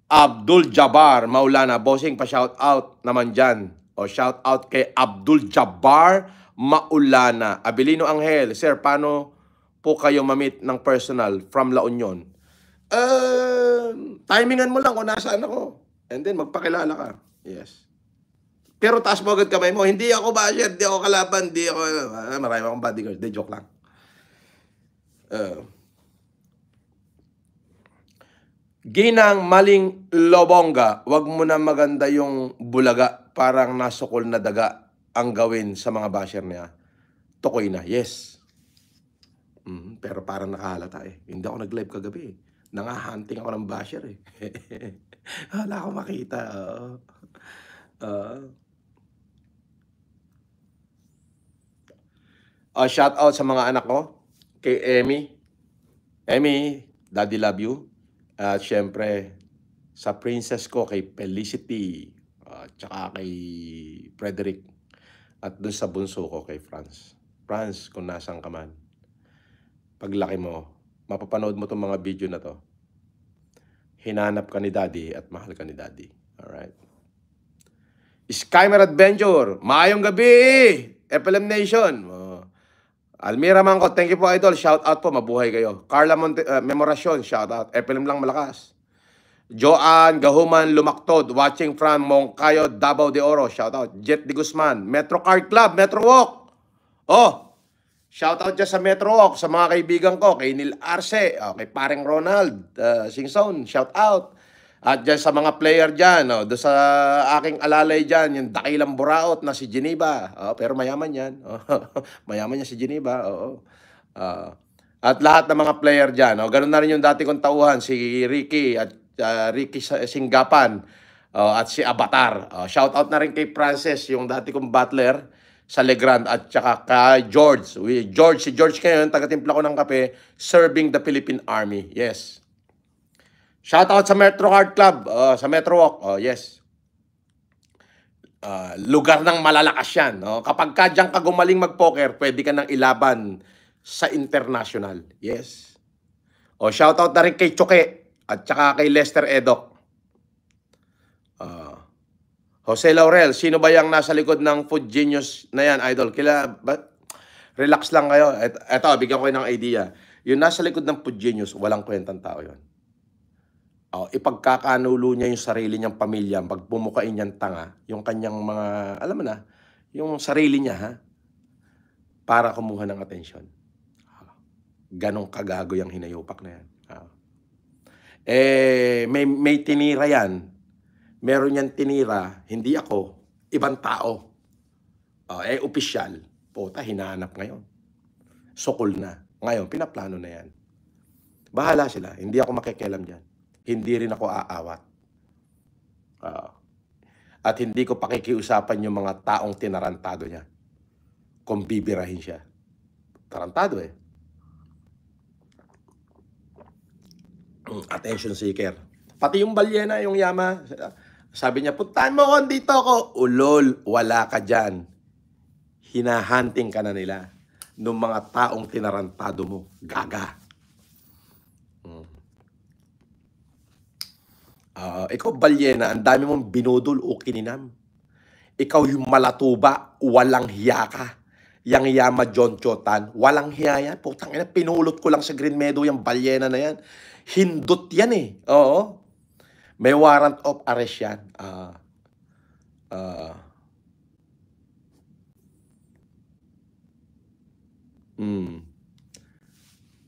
Abdul Jabbar Maulana, bossing pa shoutout naman dyan. O shoutout kay Abdul Jabbar Maulana. Abilino Angel, sir, paano po kayo mamit ng personal from La Union? Timingan mo lang kung nasaan ako. And then magpakilala ka. Yes. Pero taas mo agad kamay mo. Hindi ako basher, hindi ako kalaban, hindi ako, marami akong bodyguard. Hindi, joke lang. Ginang Maling Lobonga, wag mo na maganda yung bulaga, parang nasukol na daga ang gawin sa mga basher niya. Tukoy na, yes. Pero parang nakahalata eh. Hindi ako nag-live kagabi eh. Nangahunting ako ng basher eh. Wala akong makita. Shout out sa mga anak ko. Kay Emmy. Emmy, Daddy love you. At syempre, sa princess ko, kay Felicity. Tsaka kay Frederick. At dun sa bunso ko, kay Franz. Franz, kung nasaan ka man, paglaki mo, mapapanood mo itong mga video na to. Hinanap ka ni Daddy at mahal ka ni Daddy. Alright? Skymer Adventure, maayong gabi! FLM Nation. Almira Mangkot, thank you po idol. Shout out po, mabuhay kayo. Carla Memoracion, shout out. FLM lang malakas. Joanne Gahuman Lumaktod, watching from Moncayo, Davao de Oro, shout out. Jet de Guzman, Metro Card Club, Metro Walk. Shout out dyan sa Metro Walk, sa mga kaibigan ko, kay Neil Arce, kay Paring Ronald Singson, shout out. At dyan sa mga player dyan, doon sa aking alalay dyan, yung dakilang buraot na si Geneva. Pero mayaman yan. Mayaman yan si Geneva. At lahat ng mga player dyan. Ganun na rin yung dati kong tauhan, si Ricky at Ricky Singgapan at si Avatar. Shout out na rin kay Frances, yung dati kong butler sa Legrand, at saka kay George. Si George ngayon, taga-timpla ko ng kape, serving the Philippine Army. Yes. Shout out sa Metro Card Club, sa Metro Walk. Yes. Lugar ng malalakas yan. Kapag ka dyan ka gumaling mag-poker, pwede ka nang ilaban sa international. Yes. Shout out na rin kay Choke at saka kay Lester Edok. Jose Laurel, sino ba yung nasa likod ng Food Genius na yan, idol? Relax lang kayo. Eto, bigyan ko kayo ng idea. Yung nasa likod ng Food Genius, walang kwentang tao yon. Ipagkakanulo niya yung sarili niyang pamilya, pag bumukain niyang tanga, yung kanyang mga, alam mo na, yung sarili niya, ha, para kumuha ng atensyon. Ganong kagago yung hinayupak na yan. May tinira yan. Meron yan tinira, hindi ako, ibang tao. Opisyal. Puta, hinahanap ngayon. Sukol na. Ngayon, pinaplano na yan. Bahala sila. Hindi ako makikialam dyan. Hindi rin ako aawat. At hindi ko pakikiusapan yung mga taong tinarantado niya. Kung bibirahin siya. Tarantado eh. Attention seeker. Pati yung balyena, yung yama, sabi niya, puntahan mo ko, dito ako. Ulol, wala ka dyan. Hinahunting ka na nila ng mga taong tinarantado mo. Gaga. Ikaw, balyena, ang dami mong binudol o kininam. Ikaw yung malatuba, walang hiya ka. Yang yama John Chotan, walang hiya yan. Putang ina, pinulot ko lang sa Green Meadow yung balyena na yan. Hindot yan eh. Oo. May warrant of arrest yan.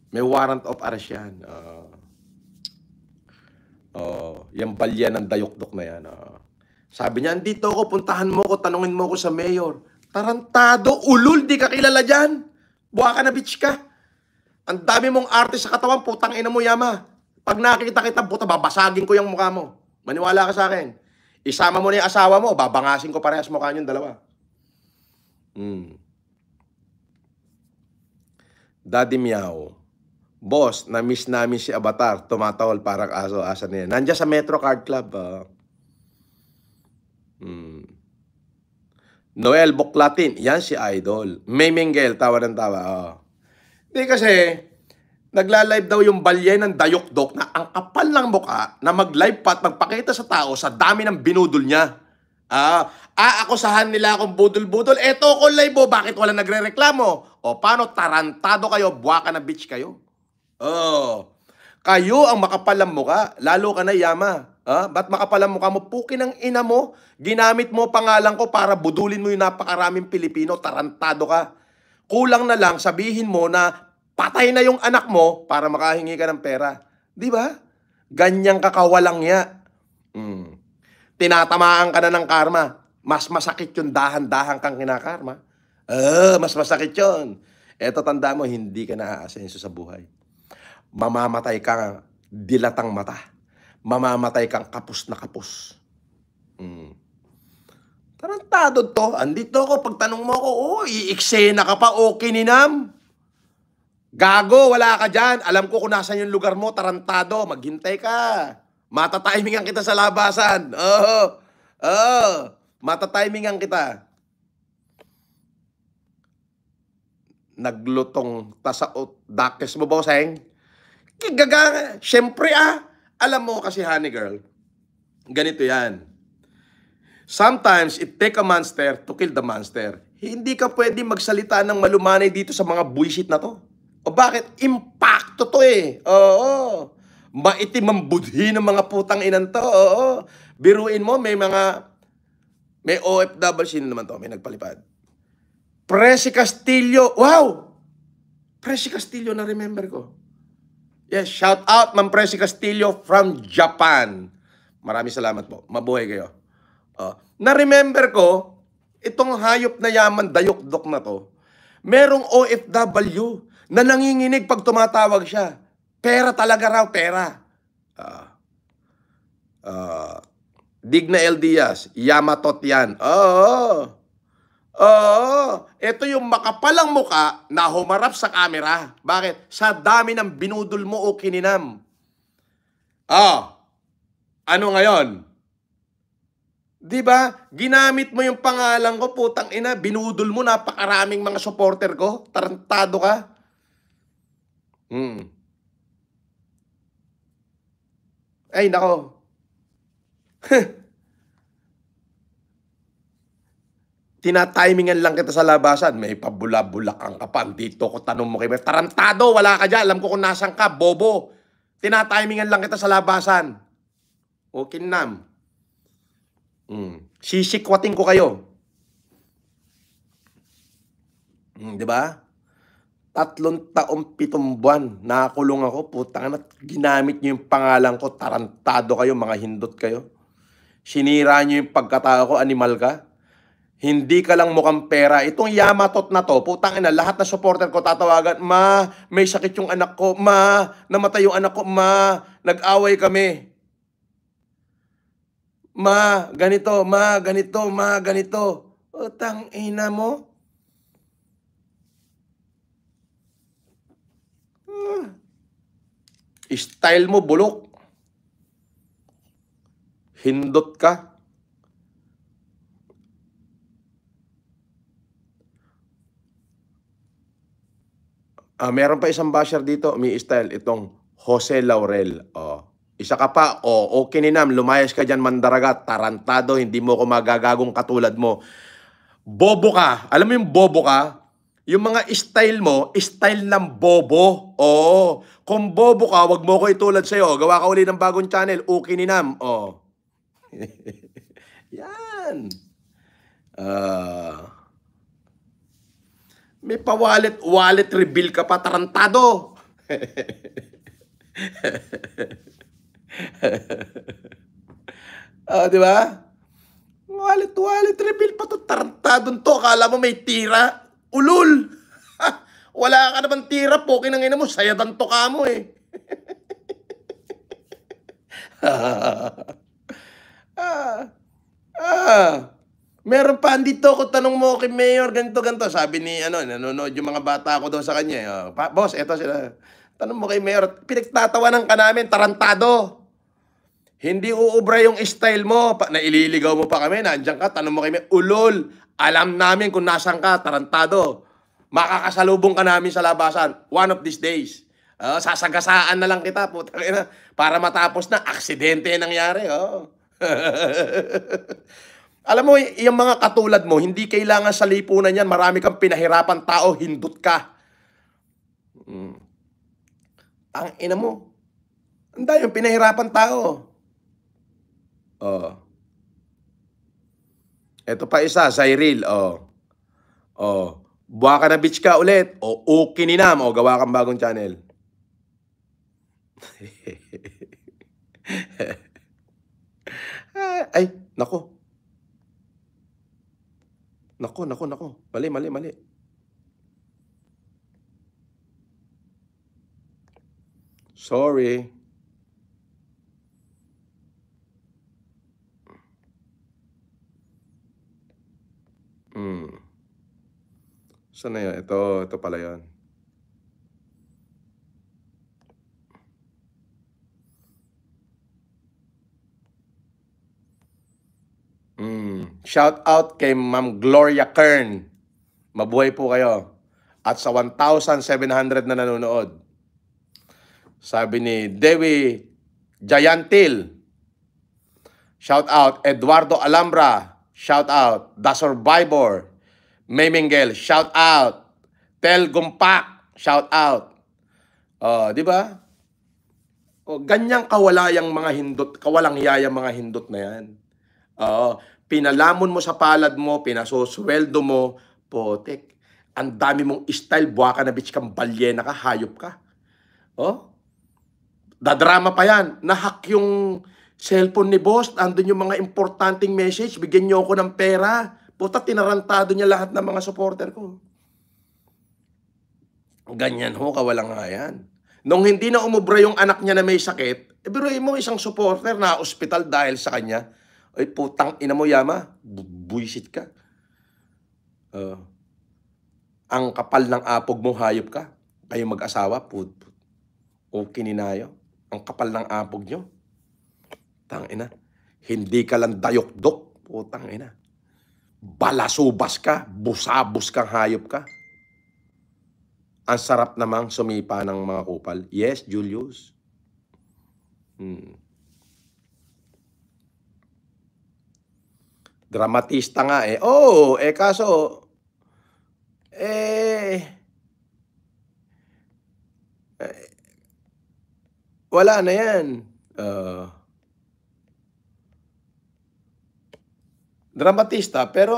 May warrant of arrest yan. Yung balya ng dayok-dok na yan. Sabi niya, andito ako, puntahan mo ko, tanungin mo ko sa mayor. Tarantado, ulul, di ka kilala dyan. Buha ka na, bitch ka. Ang dami mong arte sa katawan, putang ina mo, yama. Pag nakikita kita, puta, babasagin ko yung mukha mo. Maniwala ka sa akin. Isama mo na yung asawa mo, babangasin ko parehas mukha nyo dalawa. Daddy Meow. Boss, na-miss namin si Avatar. Tumatawal parang aso, asa niya. Nandiyan sa Metro Card Club. Noel Buklatin. Yan si Idol. May Mengel, tawa ng tawa. Hindi kasi, nagla-live daw yung balye ng dayok-dok na ang kapal ng mukha na mag-live pa at magpakita sa tao sa dami ng binudol niya. Akusahan nila akong budol-budol. Eto ko live mo, bakit wala nagre-reklamo? O paano, tarantado kayo, buwa ka na bitch kayo. Kayo ang makapal ng mukha, lalo ka na, yama. Ba't makapal ang mukha mo? Pukin ang ina mo, ginamit mo pangalan ko para budulin mo yung napakaraming Pilipino, tarantado ka. Kulang na lang sabihin mo na patay na yung anak mo para makahingi ka ng pera. Di ba? Ganyang kakawalang ya. Tinatamaan ka na ng karma. Mas masakit yung dahan-dahan kang kinakarma. Mas masakit yun. Eto, tanda mo, hindi ka na-aasenso sa buhay. Mamamatay kang dilatang mata. Mamamatay kang kapos na kapos. Tarantado to. Andito ako, pagtanong mo ako, iiksena ka pa, okay ninam. Gago, wala ka dyan. Alam ko kung nasan yung lugar mo, tarantado. Maghintay ka. Matatimingan kita sa labasan. Matatimingan kita. Naglutong tasaot dakes mo, boseng. Gaga, syempre alam mo kasi, honey girl, ganito yan. Sometimes it take a monster to kill the monster. Hindi ka pwede magsalita ng malumanay dito sa mga bullshit na to. O bakit? Impacto to eh. Maitim ang budhi ng mga putang inan to. Biruin mo, may OFW, sino naman to? May nagpalipad. Presi Castillo. Wow! Presi Castillo, na remember ko. Yes, shout out, Ma'am Presi Castillo from Japan. Maraming salamat po. Mabuhay kayo. Na-remember ko, itong hayop na yaman, dayok-dok na to, merong OFW na nanginginig pag tumatawag siya. Pera talaga raw, pera. Digna L. Diaz, Yamatot yan. Ito yung makapalang muka na humarap sa camera. Bakit? Sa dami ng binudol mo o kininam. Ano ngayon? Diba? Ginamit mo yung pangalan ko, putang ina, binudol mo, napakaraming mga supporter ko. Tarantado ka. Ay, nako. tinatimingan lang kita sa labasan. May pabula-bulakan ka pa. Dito ko tanong mo kay Mayor. Tarantado, wala ka dyan. Alam ko kung nasan ka, bobo. Tinatimingan lang kita sa labasan. Okay, Nam. Sisikwatin ko kayo. Di ba? 3 taong 7 buwan. Nakakulong ako. Putang na, ginamit nyo yung pangalan ko. Tarantado kayo, mga hindot kayo. Sinira nyo yung pagkatao ko, animal ka. Hindi ka lang mukhang pera. Itong Yamatot na to, putang ina, lahat na supporter ko tatawagan, ma, may sakit yung anak ko, ma, namatay yung anak ko, ma, nag-away kami. Ma, ganito, ma, ganito, ma, ganito. Putang ina mo. Style mo, bulok. Hindot ka. Meron pa isang basher dito, may style, itong Jose Laurel. Isa ka pa, okay ni Nam, lumayas ka dyan, mandaragat, tarantado, hindi mo ko magagagong katulad mo. Bobo ka. Alam mo yung bobo ka? Yung mga style mo, style ng bobo. Oo. Kung bobo ka, wag mo ko itulad sa'yo. Gawa ka uli ng bagong channel, okay ni Nam. Yan. May wallet reveal ka pa, tarantado. Di ba? Wallet reveal pa to, tarantadon to. Akala mo may tira? Ulul. Wala ka naman tira, pokin ang ina mo, sayadan to ka mo eh. Meron pa dito ko tanong mo kay Mayor ganito. Sabi ni nanonood yung mga bata ko daw sa kanya. Boss, eto sila. Tanong mo kay Mayor, pinagtatawanan ka namin, tarantado. Hindi uubra yung style mo. Naililigaw mo pa kami, nandiyan ka, tanong mo kay Mayor, ulol. Alam namin kung nasan ka, tarantado. Makakasalubong ka namin sa labasan one of these days. Sasagasaan na lang kita, putang ina, para matapos na aksidente nangyari. Alam mo, yung mga katulad mo, hindi kailangan sa lipunan yan. Marami kang pinahirapan tao, hindot ka. Ang ina mo. Anda yung pinahirapan tao. Ito pa isa, Cyril. Buwa ka na bitch ka ulit. Okay ni Nam. Gawa kang bagong channel. Ay, nako. Nako. Mali. Sorry. Saan na yun? Ito pala yun. Shout out kay Ma'am Gloria Kern. Mabuhay po kayo. At sa 1,700 na nanonood. Sabi ni Dewi Jayantil. Shout out. Eduardo Alhambra. Shout out. The Survivor. May Mingel. Shout out. Tel Gumpak. Shout out. Di ba? Ganyang kawalayang mga hindot, kawalang hiyayang mga hindot na yan. Pinalamon mo sa palad mo, pinasosweldo mo, potek. Ang dami mong style, buwa ka na bitch kang balyena ka, hayop ka. Dadrama pa yan. Nahack yung cellphone ni boss, andun yung mga importanteng message, bigyan niyo ako ng pera. Puta, tinarantado niya lahat ng mga supporter ko. Ganyan ho, kawalang nga yan. Nung hindi na umubra yung anak niya na may sakit, biruin mo isang supporter na ospital dahil sa kanya. Ay, putang ina mo, Yama. Buisit ka. Ang kapal ng apog mo, hayop ka. Kayo mag-asawa, o kininayo. Ang kapal ng apog nyo. Tang ina. Hindi ka lang dayok-dok. Putang ina. Balasubas ka. Busabos kang hayop ka. Ang sarap namang sumipa ng mga kupal. Yes, Julius. Dramatista nga eh. Oo, kaso, wala na yan. Dramatista, pero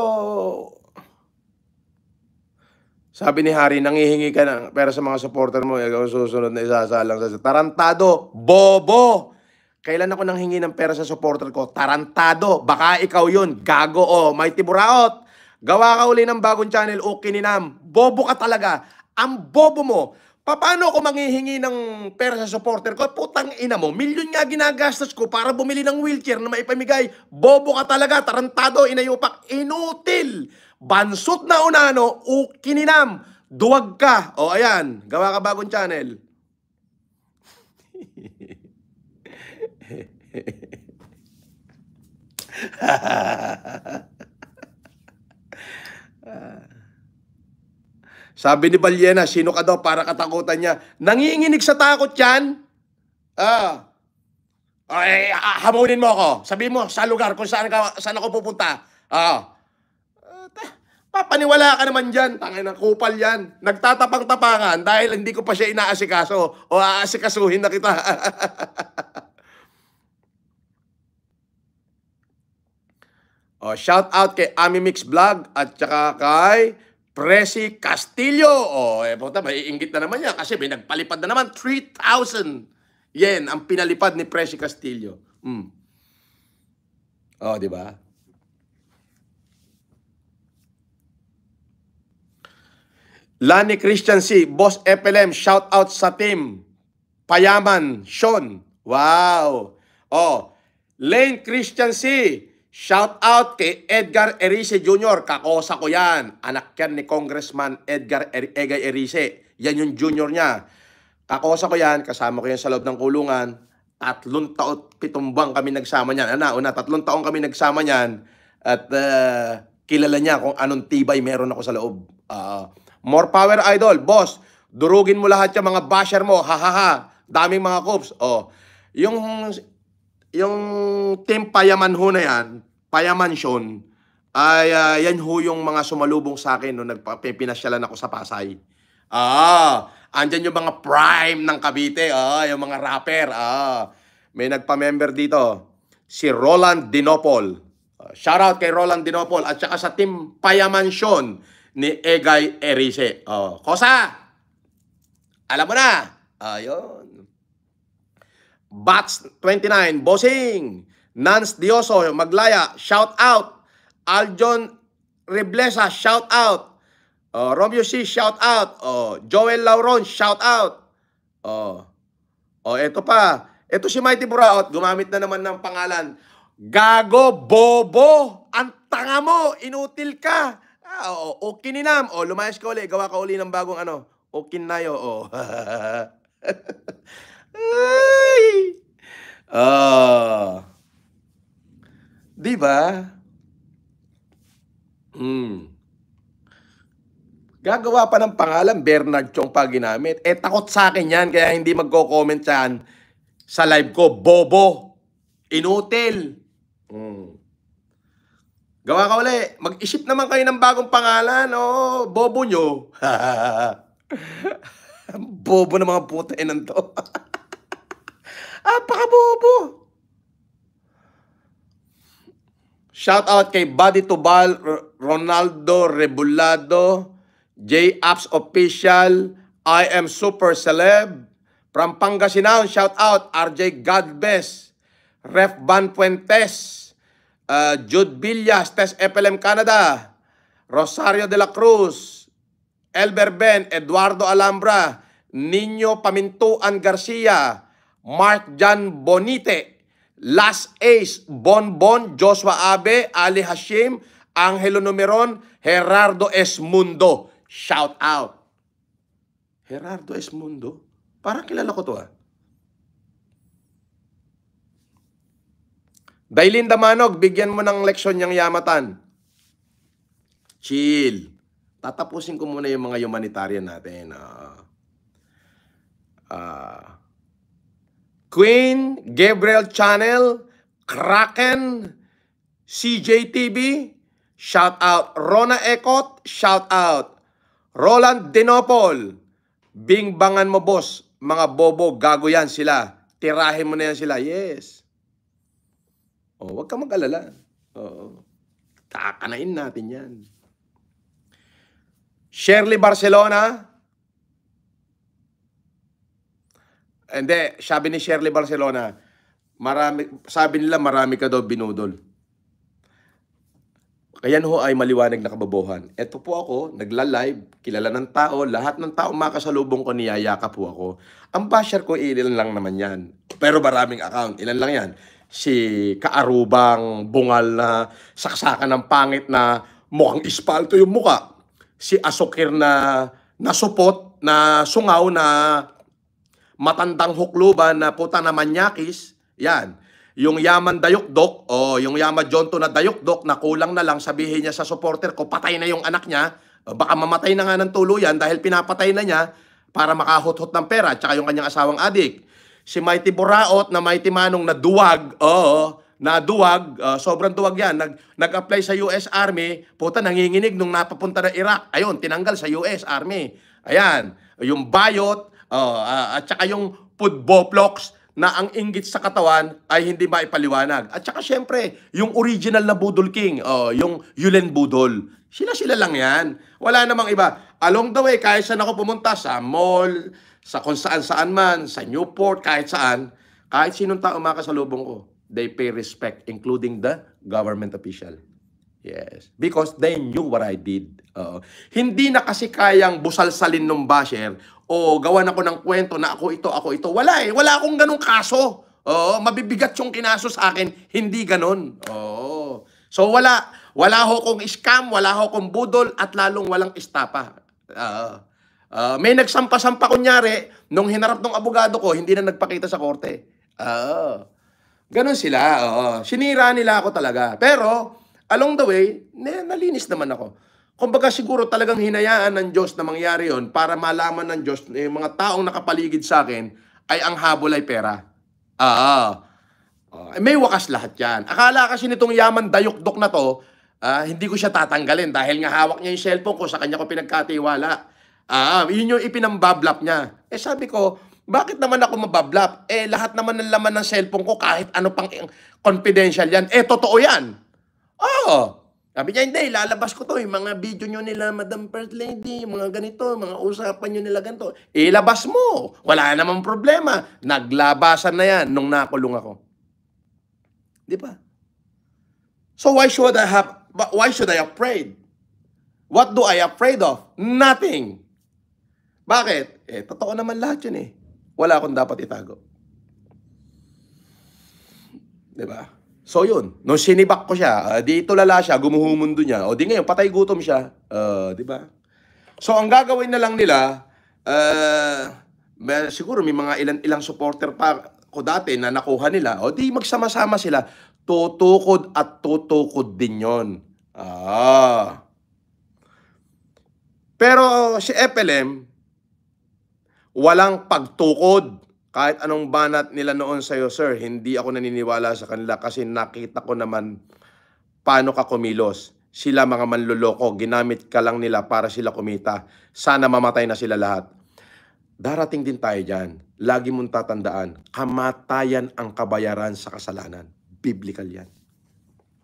sabi ni Harry, nangihingi ka ng pera sa mga supporter mo, ikaw susunod na isasalang sa tarantado, bobo! Kailan ako nanghingi ng pera sa supporter ko? Tarantado, baka ikaw yun, gago o, Mighty Buraot. Gawa ka uli ng bagong channel o kininam. Bobo ka talaga. Ang bobo mo. Paano ako manghihingi ng pera sa supporter ko? Putang ina mo, milyon nga ginagastos ko para bumili ng wheelchair na maipamigay. Bobo ka talaga, tarantado, inayupak, inutil. Bansot na unano, o kininam. Duwag ka. O ayan, gawa ka bagong channel. Sabi ni Balyena, sino ka daw para katakutan niya? Nanginginig sa takot yan? Hamunin mo ako. Sabihin mo sa lugar kung saan ako pupunta. Papaniwala ka naman dyan. Tangin ng kupal yan. Nagtatapang-tapangan dahil hindi ko pa siya inaasikaso o aasikasuhin na kita. Shout out kay Ami Mix Vlog at saka kay Presi Castillo. Puta, maiinggit na naman yan kasi may nagpalipad na naman 3,000 yen ang pinalipad ni Presi Castillo. Di ba? Lani Christian C, Boss FLM, shout out sa team. Payaman, Sean. Wow. Lane Christian C, shout out kay Edgar Erice Jr. Kakosa ko yan. Anak yan ni Congressman Edgar Egay Erice. Yan yung junior niya. Kakosa ko yan. Kasama ko yan sa loob ng kulungan. 3 taon, 7 buwan kami nagsama niyan. 3 taon kami nagsama niyan. At kilala niya kung anong tibay meron ako sa loob. More power, idol. Boss, durugin mo lahat yung mga basher mo. Ha. Daming mga cops. Yung team Payaman ho na yan, Payaman Sean, ay yan ho yung mga sumalubong sa akin nung pinasyalan ako sa Pasay. Andyan yung mga prime ng Cavite, yung mga rapper. May nagpa-member dito, si Roland Dinopol. Shoutout kay Roland Dinopol at saka sa team Payaman Sean ni Egay Erice. Kosa! Alam mo na. Ayun. Bats 29, Bossing, Nance Dioso, Maglaya, shout out. Aljon Reblesa, shout out. Romeo C, shout out. Joel Lauron, shout out. Ito pa. Ito si Mighty Buraot, gumamit na naman ng pangalan. Gago, bobo, ang tanga mo, inutil ka. Kininam. Lumayas ka uli, gawa ka uli ng bagong Okinayo. Ay! Di ba? Gagawa pa ng pangalan, Bernard Chong pa ginamit. Takot sa akin yan, kaya hindi magko-comment yan sa live ko. Bobo. Inutil. Gawa ka uli. Mag-isip naman kayo ng bagong pangalan. Bobo nyo. Bobo na mga puta inan to. Paka-bobo. Shout out kay Buddy Tubal, Ronaldo Rebulado, J-Apps Official, I Am Super Celeb, from Pangasinan, shout out RJ Godbest, Ref Van Fuentes, Jude Villas, Tess FLM Canada, Rosario de la Cruz, Elber Ben, Eduardo Alhambra, Nino Pamintuan Garcia, Mark Jan Bonite, Last Ace, Bonbon, Joshua Abe, Ali Hashim, Angelo Numeron, Gerardo Esmundo. Shout out. Gerardo Esmundo? Parang kilala ko to Dailinda Manog, bigyan mo ng leksyon niyang Yamatan. Chill. Tatapusin ko muna yung mga humanitarian natin. Queen, Gabriel Channel, Kraken, CJTV, shout out. Rona Ecot, shout out. Roland Denopol, bingbangan mo boss, mga bobo, gago yan sila. Tirahin mo na yan sila. Yes. Oh, wag ka mag-alala. Oo. Kakanain natin yan. Shirley Barcelona. Hindi, sabi ni Shirley Barcelona, sabi nila marami ka daw binudol. Kaya ho ay maliwanag na kababohan. Ito po ako, nagla-live, kilala ng tao, lahat ng tao makasalubong ko, niyayaka po ako. Ang basher ko, ilan lang naman yan. Pero maraming account, ilan lang yan. Si Kaarubang, bungal na, saksakan ng pangit na mukhang ispalto yung muka. Si Asokir na nasupot, na sungaw, na matandang hukluban, na puta na manyakis. Yan. Yung Yaman Dayukdok, o yung Yaman Jonto na Dayukdok, na kulang na lang, sabihin niya sa supporter ko, patay na yung anak niya, baka mamatay na nga ng tuluyan dahil pinapatay na niya para makahot-hot ng pera, tsaka yung kanyang asawang adik. Si Mighty Buraot na Mighty Manong na duwag, sobrang duwag yan, nag-apply sa US Army, puta nanginginig nung napapunta na Iraq, ayun, tinanggal sa US Army. Ayan, yung Bayot, at tsaka yung Pudboplox, na ang inggit sa katawan ay hindi maipaliwanag. At saka syempre, yung original na Budol King, yung Yulen Budol. Sila lang yan. Wala namang iba. Along the way, kahit saan ako pumunta, sa mall, sa kung saan-saan man, sa Newport, kahit saan, kahit sinong tao makasalubong ko, they pay respect, including the government official. Yes. Because they knew what I did. Hindi na kasi kayang busalsalin ng basher o gawan ako ng kwento na ako ito. Wala eh. Wala akong ganong kaso. Mabibigat yung kinaso sa akin. Hindi ganon. So wala ho kong scam, wala ho kong budol, at lalong walang istapa. May nagsampa-sampa kunyari, nung hinarap ng abogado ko, hindi na nagpakita sa korte. Ganon sila. Sinira nila ako talaga. Pero, along the way, nalinis naman ako. Kumbaga siguro talagang hinayaan ng Diyos na mangyari yon para malaman ng Diyos na yung mga taong nakapaligid sa akin ay ang habol ay pera. May wakas lahat yan. Akala kasi nitong Yaman Dayukdok na to, hindi ko siya tatanggalin dahil nga hawak niya yung cellphone ko, sa kanya ko pinagkatiwala. Yun yung ipinambablap niya. Sabi ko, bakit naman ako mabablap? Lahat naman ng laman ng cellphone ko, kahit ano pang confidential yan, totoo yan. Sabi niya, hindi, lalabas ko to, yung mga video nyo nila, Madam First Lady, mga ganito, mga usapan nyo nila ganito. Ilabas mo. Wala namang problema. Naglabasan na yan nung nakulong ako. Di ba? So why should I afraid? What do I afraid of? Nothing. Bakit? Totoo naman lahat yun eh. Wala akong dapat itago. Di ba? So yun, nung sinibak ko siya, di tulala siya, gumuhumundo niya, o di ngayon, patay gutom siya, di ba? So ang gagawin na lang nila, siguro may mga ilang supporter pa ko dati na nakuha nila, o di magsama-sama sila, tutukod at tutukod din yon. Pero si FLM, walang pagtukod. Kahit anong banat nila noon sa'yo, sir, hindi ako naniniwala sa kanila kasi nakita ko naman paano ka kumilos. Sila mga manloloko, ginamit ka lang nila para sila kumita. Sana mamatay na sila lahat. Darating din tayo dyan. Lagi mong tatandaan, kamatayan ang kabayaran sa kasalanan. Biblical yan.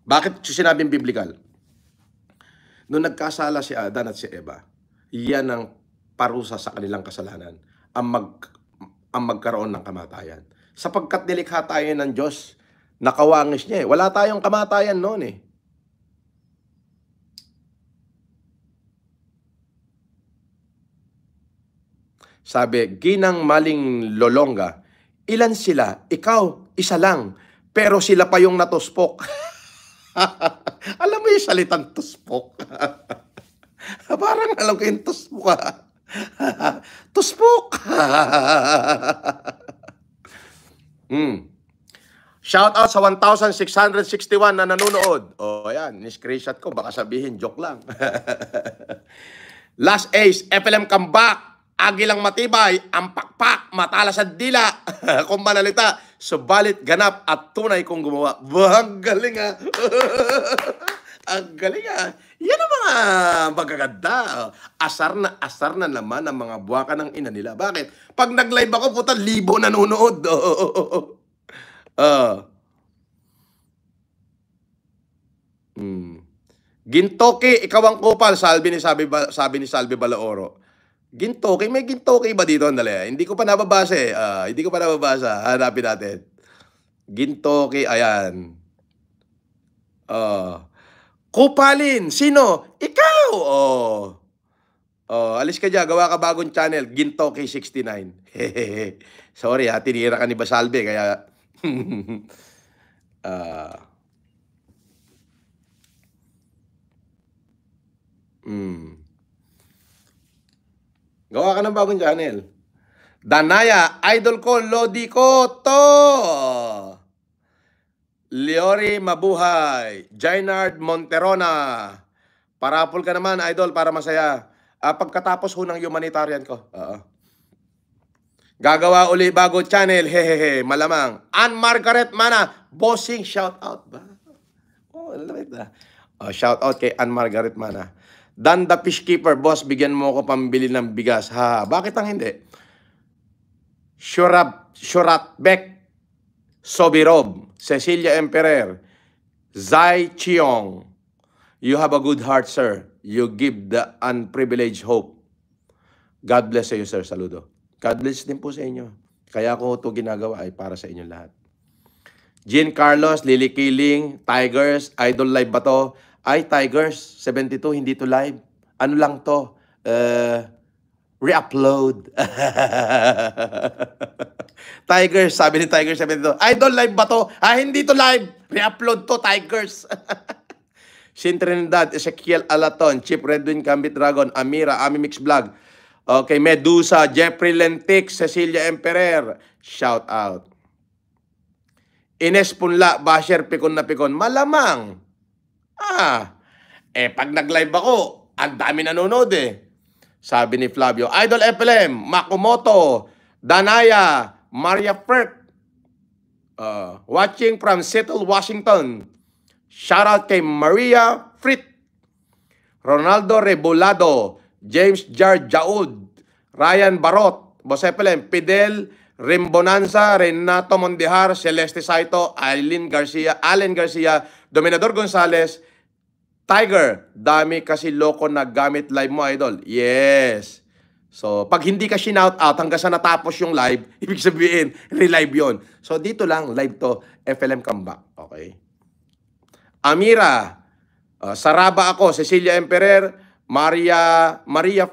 Bakit sinabing biblical? Noong nagkasala si Adan at si Eva, yan ang parusa sa kanilang kasalanan. Ang magkaroon ng kamatayan. Sapagkat nilikha tayo ng Diyos, nakawangis niya eh. Wala tayong kamatayan noon eh. Sabi, Ginang Maling Lolonga, ilan sila? Ikaw, isa lang. Pero sila pa yung natuspok. Alam mo yung salitang tuspok? Parang alam ko yung tuspok. Tuspok! Shout out sa 1,661 na nanonood. Ayan, ni-screenshot ko, baka sabihin joke lang. Last Ace, FLM comeback, Agilang matibay, ang pakpak, matalas at dila. Kung manalita, subalit ganap at tunay kong gumawa. Ang galing ah. Ang galing ah. Yan ang mga magaganda. Asar na naman ang mga buwaka ng ina nila. Bakit? Pag nag-live ako, puta, 1,000 nanonood. Gintoki, ikaw ang kupal, sabi ni Salvi Balaoro. Gintoki, may Gintoki ba dito? Andali, hindi ko pa nababasa eh. Hindi ko pa nababasa. Hanapin natin. Gintoki, ayan. Kupalin, sino? Ikaw! Alis ka dyan, gawa ka bagong channel, Gintoki 69. Sorry ha, tinira ka ni Basalbe, kaya... Gawa ka ng bagong channel. Danaya, idol ko, Lodi ko, to! Leori Mabuhay, Jainard Monterona. Parapol ka naman, idol, para masaya. Pagkatapos ho ng humanitarian ko. Gagawa uli bago channel, hehehe, malamang. Ann Margaret Mana, bossing, shout out ba? Lamit na. Shout out kay Ann Margaret Mana. Dan the Fishkeeper, boss, bigyan mo ako pambili ng bigas. Bakit ang hindi? Shuratbek Sobirob, Cecilia Emperer, Zai Chiong. You have a good heart, sir. You give the unprivileged hope. God bless sa iyo, sir. Saludo. God bless din po sa inyo. Kaya ko ito ginagawa ay para sa inyo lahat. Jean Carlos, Lily Killing, Tigers, Idol Live ba to? Ay, Tigers, 72, hindi to live. Ano lang to? Re-upload. Tigers, sabi ni Tigers 72, Idol Live ba to? Hindi to live. Re-upload to, Tigers. Shin Trinidad, Ezekiel Alaton, Chip Redwin, Gambit Dragon, Amira, Ami Mix Vlog. Okay, Medusa, Jeffrey Lentic, Cecilia Emperer. Shout out. Ines Punla, Basher, Pikon na Pikon. Malamang. Pag nag-live ako, ang dami nanonood eh. Sabi ni Flavio, Idol FLM, Makomoto, Danaya, Maria Perk. Watching from Seattle, Washington. Shout out kay Maria Frit, Ronaldo Rebolado, James Jar Jaud, Ryan Barot, Boss FLM, Fidel Rimbonanza, Renato Mondihar, Celeste Saito, Allen Garcia, Dominador Gonzales, Tiger, dami kasi loko na gamit live mo, idol. Yes. So, pag hindi ka shinout out hanggang sa natapos yung live, ibig sabihin, relive yon. So, dito lang, live to, FLM comeback. Okay. Amira, Saraba ako, Cecilia Emperer, Maria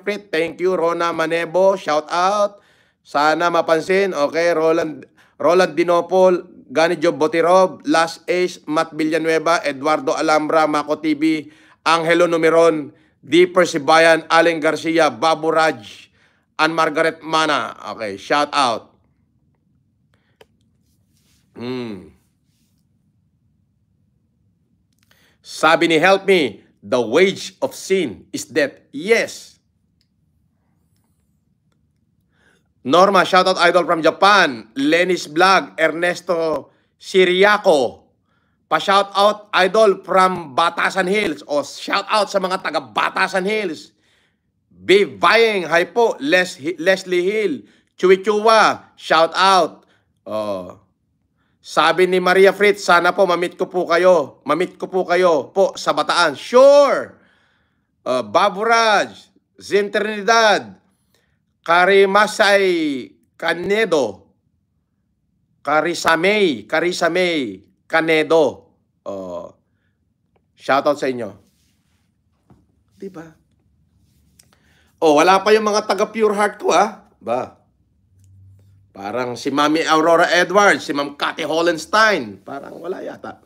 Frit, thank you. Rona Manebo, shout out. Sana mapansin. Okay, Roland Dinopol, Gani Job Botirob, Last Ace, Matt Villanueva, Eduardo Alhambra, Mako TV, Angelo Numeron, Deeper Sibayan, Allen Garcia, Babu Raj, Ann Margaret Mana. Okay, shout out. Sabi ni Help Me, the wage of sin is death. Yes. Norma, shoutout idol from Japan. Lenny's Vlog, Ernesto Siriaco. Pa-shoutout idol from Batasan Hills. O shoutout sa mga taga Batasan Hills. Be Vying, hi po. Leslie Hill. Chuichua, shoutout. Sabi ni Maria Fritz, sana po mamit ko po kayo. Mamit ko po kayo po sa Bataan. Sure. Baburaj, Zin Trinidad, Karimasay Canedo, Karisamay Canedo. Shoutout sa inyo. Diba? Wala pa yung mga taga Pure Heart ko ba? Parang si Mami Aurora Edwards, si Ma'am Cathy Hollenstein. Parang wala yata.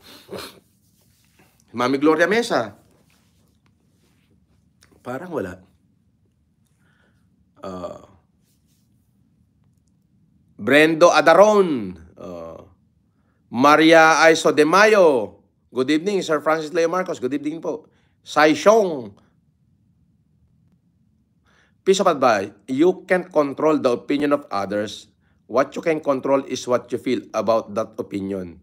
Mami Gloria Mesa. Parang wala. Brendo Adaron. Maria Aiso de Mayo. Good evening, Sir Francis Leo Marcos. Good evening po. Sai Xiong. Piece of advice, you can't control the opinion of others. What you can control is what you feel about that opinion.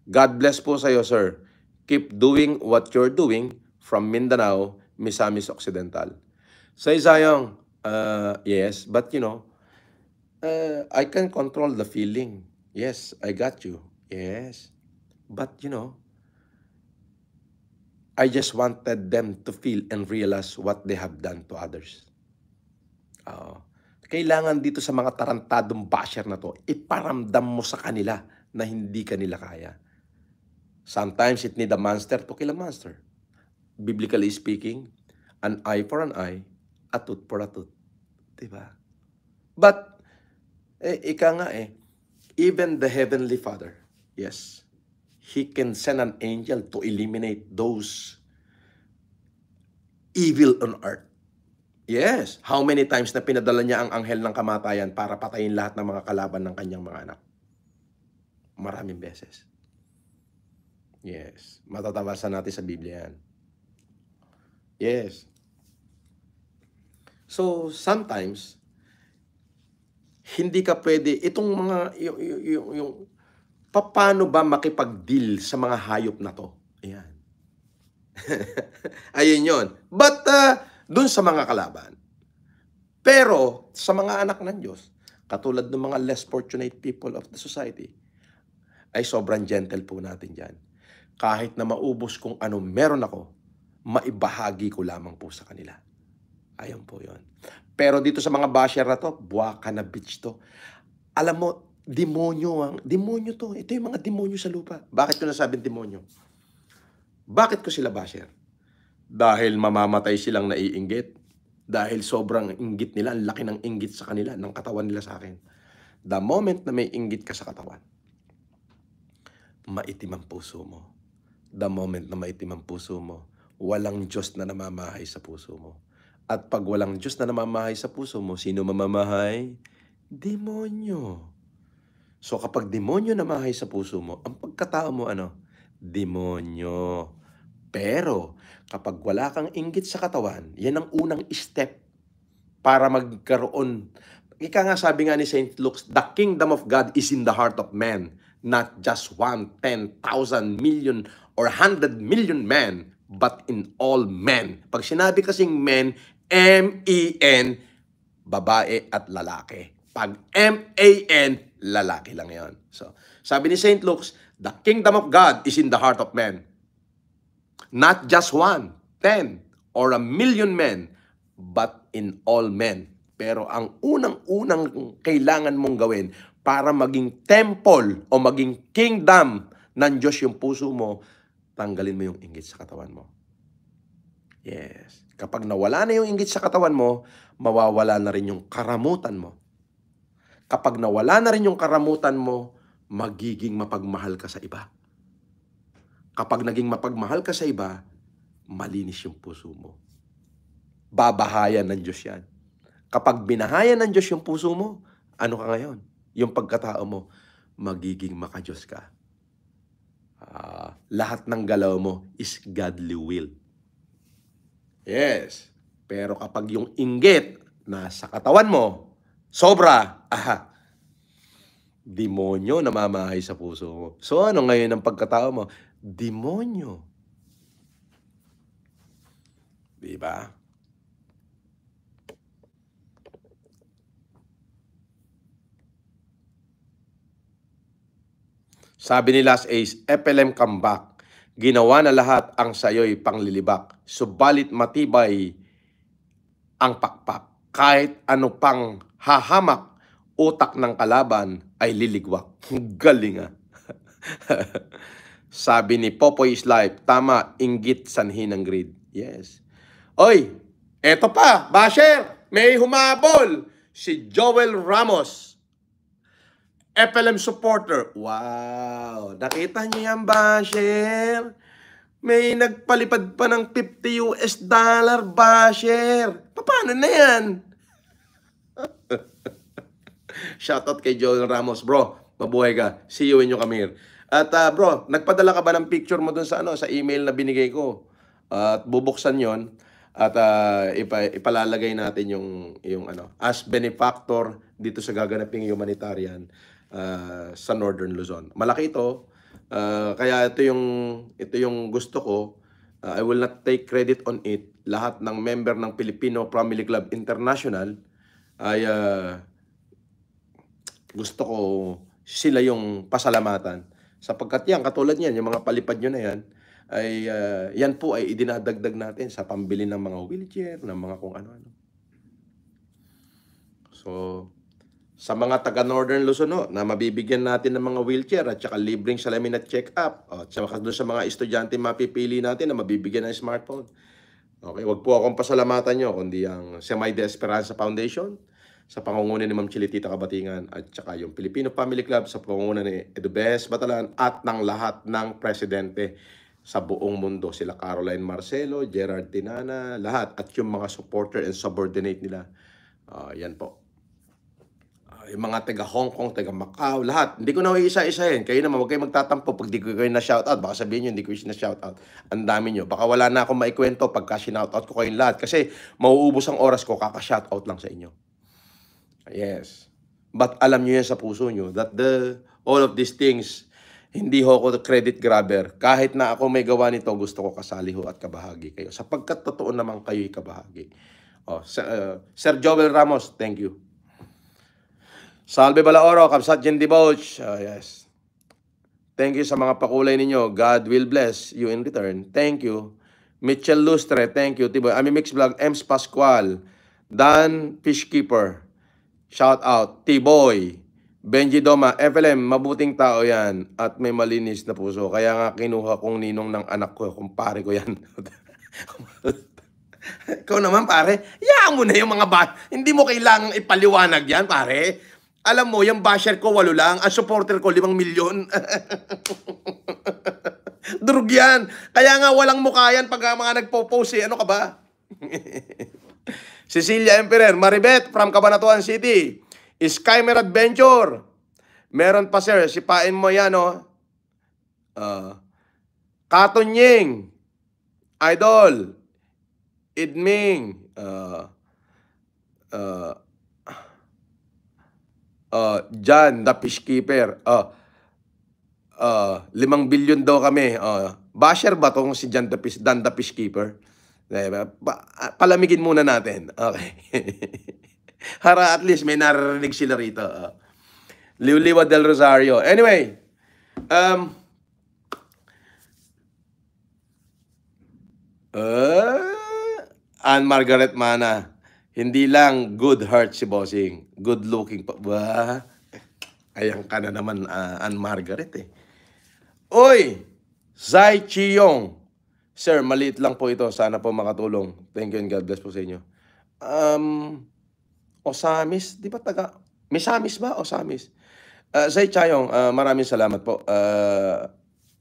God bless po sa'yo, sir. Keep doing what you're doing from Mindanao, Misamis Occidental. Say, Zayong, yes, but I can control the feeling. Yes, I got you. Yes. But, I just wanted them to feel and realize what they have done to others. Kailangan dito sa mga tarantadong basher na to, iparamdam mo sa kanila na hindi kanila kaya. Sometimes it need a monster to kill a monster. Biblically speaking, an eye for an eye, a tooth for a tooth. Diba? But, even the Heavenly Father, yes, He can send an angel to eliminate those evil on earth. Yes. How many times na pinadala niya ang anghel ng kamatayan para patayin lahat ng mga kalaban ng kanyang mga anak? Maraming beses. Yes. Matatabasan natin sa Biblia yan. Yes. So, sometimes, hindi ka pwede, itong mga, paano ba makipag-deal sa mga hayop na to? Ayan. Ayun yun. But, dun sa mga kalaban. Pero, sa mga anak ng Diyos, katulad ng mga less fortunate people of the society, ay sobrang gentle po natin dyan. Kahit na maubos kung ano meron ako, maibahagi ko lamang po sa kanila. Ayun po yun. Pero dito sa mga basher na to, buwaka na bitch to. Alam mo, demonyo to. Ito yung mga demonyo sa lupa. Bakit ko nasabing demonyo? Bakit ko sila basher? Dahil mamamatay silang naiinggit. Dahil sobrang inggit nila, ang laki ng inggit sa kanila, ng katawan nila sa akin. The moment na may inggit ka sa katawan, maitim ang puso mo. The moment na maitim ang puso mo, walang Diyos na namamahay sa puso mo. At pag walang Diyos na namamahay sa puso mo, sino mamamahay? Demonyo. So kapag demonyo namamahay sa puso mo, ang pagkatao mo demonyo. Pero kapag wala kang inggit sa katawan, yan ang unang step para magkaroon. Ika nga sabi nga ni St. Luke, the kingdom of God is in the heart of man, not just 1, 10,000 million or 100 million men, but in all men. Pag sinabi kasing men, M-E-N, babae at lalaki. Pag M-A-N, lalaki lang yon. So, sabi ni St. Luke, the kingdom of God is in the heart of man. Not just 1, 10, or 1 million men, but in all men. Pero ang unang-unang kailangan mong gawin para maging temple o maging kingdom ng Diyos yung puso mo, tanggalin mo yung inggit sa katawan mo. Yes. Kapag nawala na yung inggit sa katawan mo, mawawala na rin yung karamutan mo. Kapag nawala na rin yung karamutan mo, magiging mapagmahal ka sa iba. Kapag naging mapagmahal ka sa iba, malinis yung puso mo. Babahayan ng Diyos yan. Kapag binahayan ng Diyos yung puso mo, ano ka ngayon? Yung pagkatao mo, magiging makadiyos ka. Lahat ng galaw mo is godly will. Yes. Pero kapag yung inggit nasa katawan mo, sobra, demonyo namamahay sa puso mo. So ano ngayon ang pagkatao mo? Demonyo. Diba? Sabi ni Last Ace, FLM comeback. Ginawa na lahat ang sayo'y panglilibak. Subalit matibay ang pakpak. Kahit ano pang hahamak, utak ng kalaban ay liligwak. Galing Sabi ni Popoy is life, tama, inggit sanhi ng greed. Yes. Oy, eto pa, basher, may humabol. Si Joel Ramos, FLM supporter. Wow, nakita niyo yan, basher? May nagpalipad pa ng $50, basher. Paano na yan? Shoutout kay Joel Ramos, bro. Mabuhay ka. See you in your Camir. At bro, nagpadala ka ba ng picture mo dun sa sa email na binigay ko? At bubuksan 'yon at ipalalagay natin yung as benefactor dito sa gaganaping humanitarian sa Northern Luzon. Malaki ito. Kaya ito yung gusto ko. I will not take credit on it. Lahat ng member ng Filipino Family Club International ay gusto ko sila yung pasalamatan. Sapagkat yan, katulad yan, yung mga palipad nyo na yan, ay yan po ay idinadagdag natin sa pambili ng mga wheelchair, ng mga kung ano-ano. So, sa mga taga Northern Luzon na mabibigyan natin ng mga wheelchair at saka libreng salamin at check-up, at saka doon sa mga estudyante mapipili natin na mabibigyan ng smartphone. Okay, wag po akong pasalamatan nyo, kundi ang Semay de Esperanza Foundation, sa pangunguna ni Ma'am Chilitita Kabatingan, at saka yung Filipino Family Club sa pangunguna ni Edubes Batalan, at ng lahat ng presidente sa buong mundo. Sila Caroline Marcelo, Gerard Tinana, lahat, at yung mga supporter and subordinate nila. Yan po. Yung mga taga Hong Kong, taga Macau, lahat. Hindi ko na isa-isahin. Kayo naman, huwag kayo magtatampo pag di ko kayo na-shoutout. Baka sabihin nyo, hindi ko yung na-shoutout. Ang dami nyo. Baka wala na akong maikwento pagka sinoutout ko kayong lahat. Kasi mauubos ang oras ko, kaka-shoutout lang sa inyo. Yes. But alam nyo yan sa puso nyo that all of these things, hindi ho ako credit grabber. Kahit na ako may gawa nito, gusto ko kasali ho at kabahagi kayo. Sapagkat totoo naman kayo'y kabahagi. Sir Joel Ramos, thank you. Salve Balaoro, Kapsat Jen Dibouch. Yes. Thank you sa mga pakulay ninyo. God will bless you in return. Thank you. Mitchell Lustre, thank you. Tiboy, Ami Mix Vlog, Ems Pascual, Dan Fishkeeper, shout out. Tiboy, Benji Doma, FLM, mabuting tao yan at may malinis na puso. Kaya nga kinuha kong ninong ng anak ko, kumpare ko yan. Ikaw naman pare, yaan mo na yung mga hindi mo kailangang ipaliwanag yan pare. Alam mo, yung basher ko 8 lang, ang supporter ko 5 milyon. Durug yan. Kaya nga walang mukha yan pag mga nagpo-post eh. Ano ka ba? Cecilia Emperer, Maribet from Cabanatuan City. Skymer Adventure. Meron pa sir, sipain mo yan Katonying. Idol. Idming. John, the Fishkeeper. 5 billion daw kami. Basher ba tong si Dan the Fishkeeper? Palamigin muna natin. Okay. Para at least may naririnig sila rito. Liwliwa del Rosario. Anyway, Ann Margaret Mana. Hindi lang good heart si Bossing. Good looking pa. Ba? Ayan ka na naman, Ann Margaret eh. Oy! Zai Chiyong. Sir, maliit lang po ito. Sana po makatulong. Thank you and God bless po sa inyo. Osamis? Di ba taga... Misamis ba? Osamis? Zai Chiyong, maraming salamat po.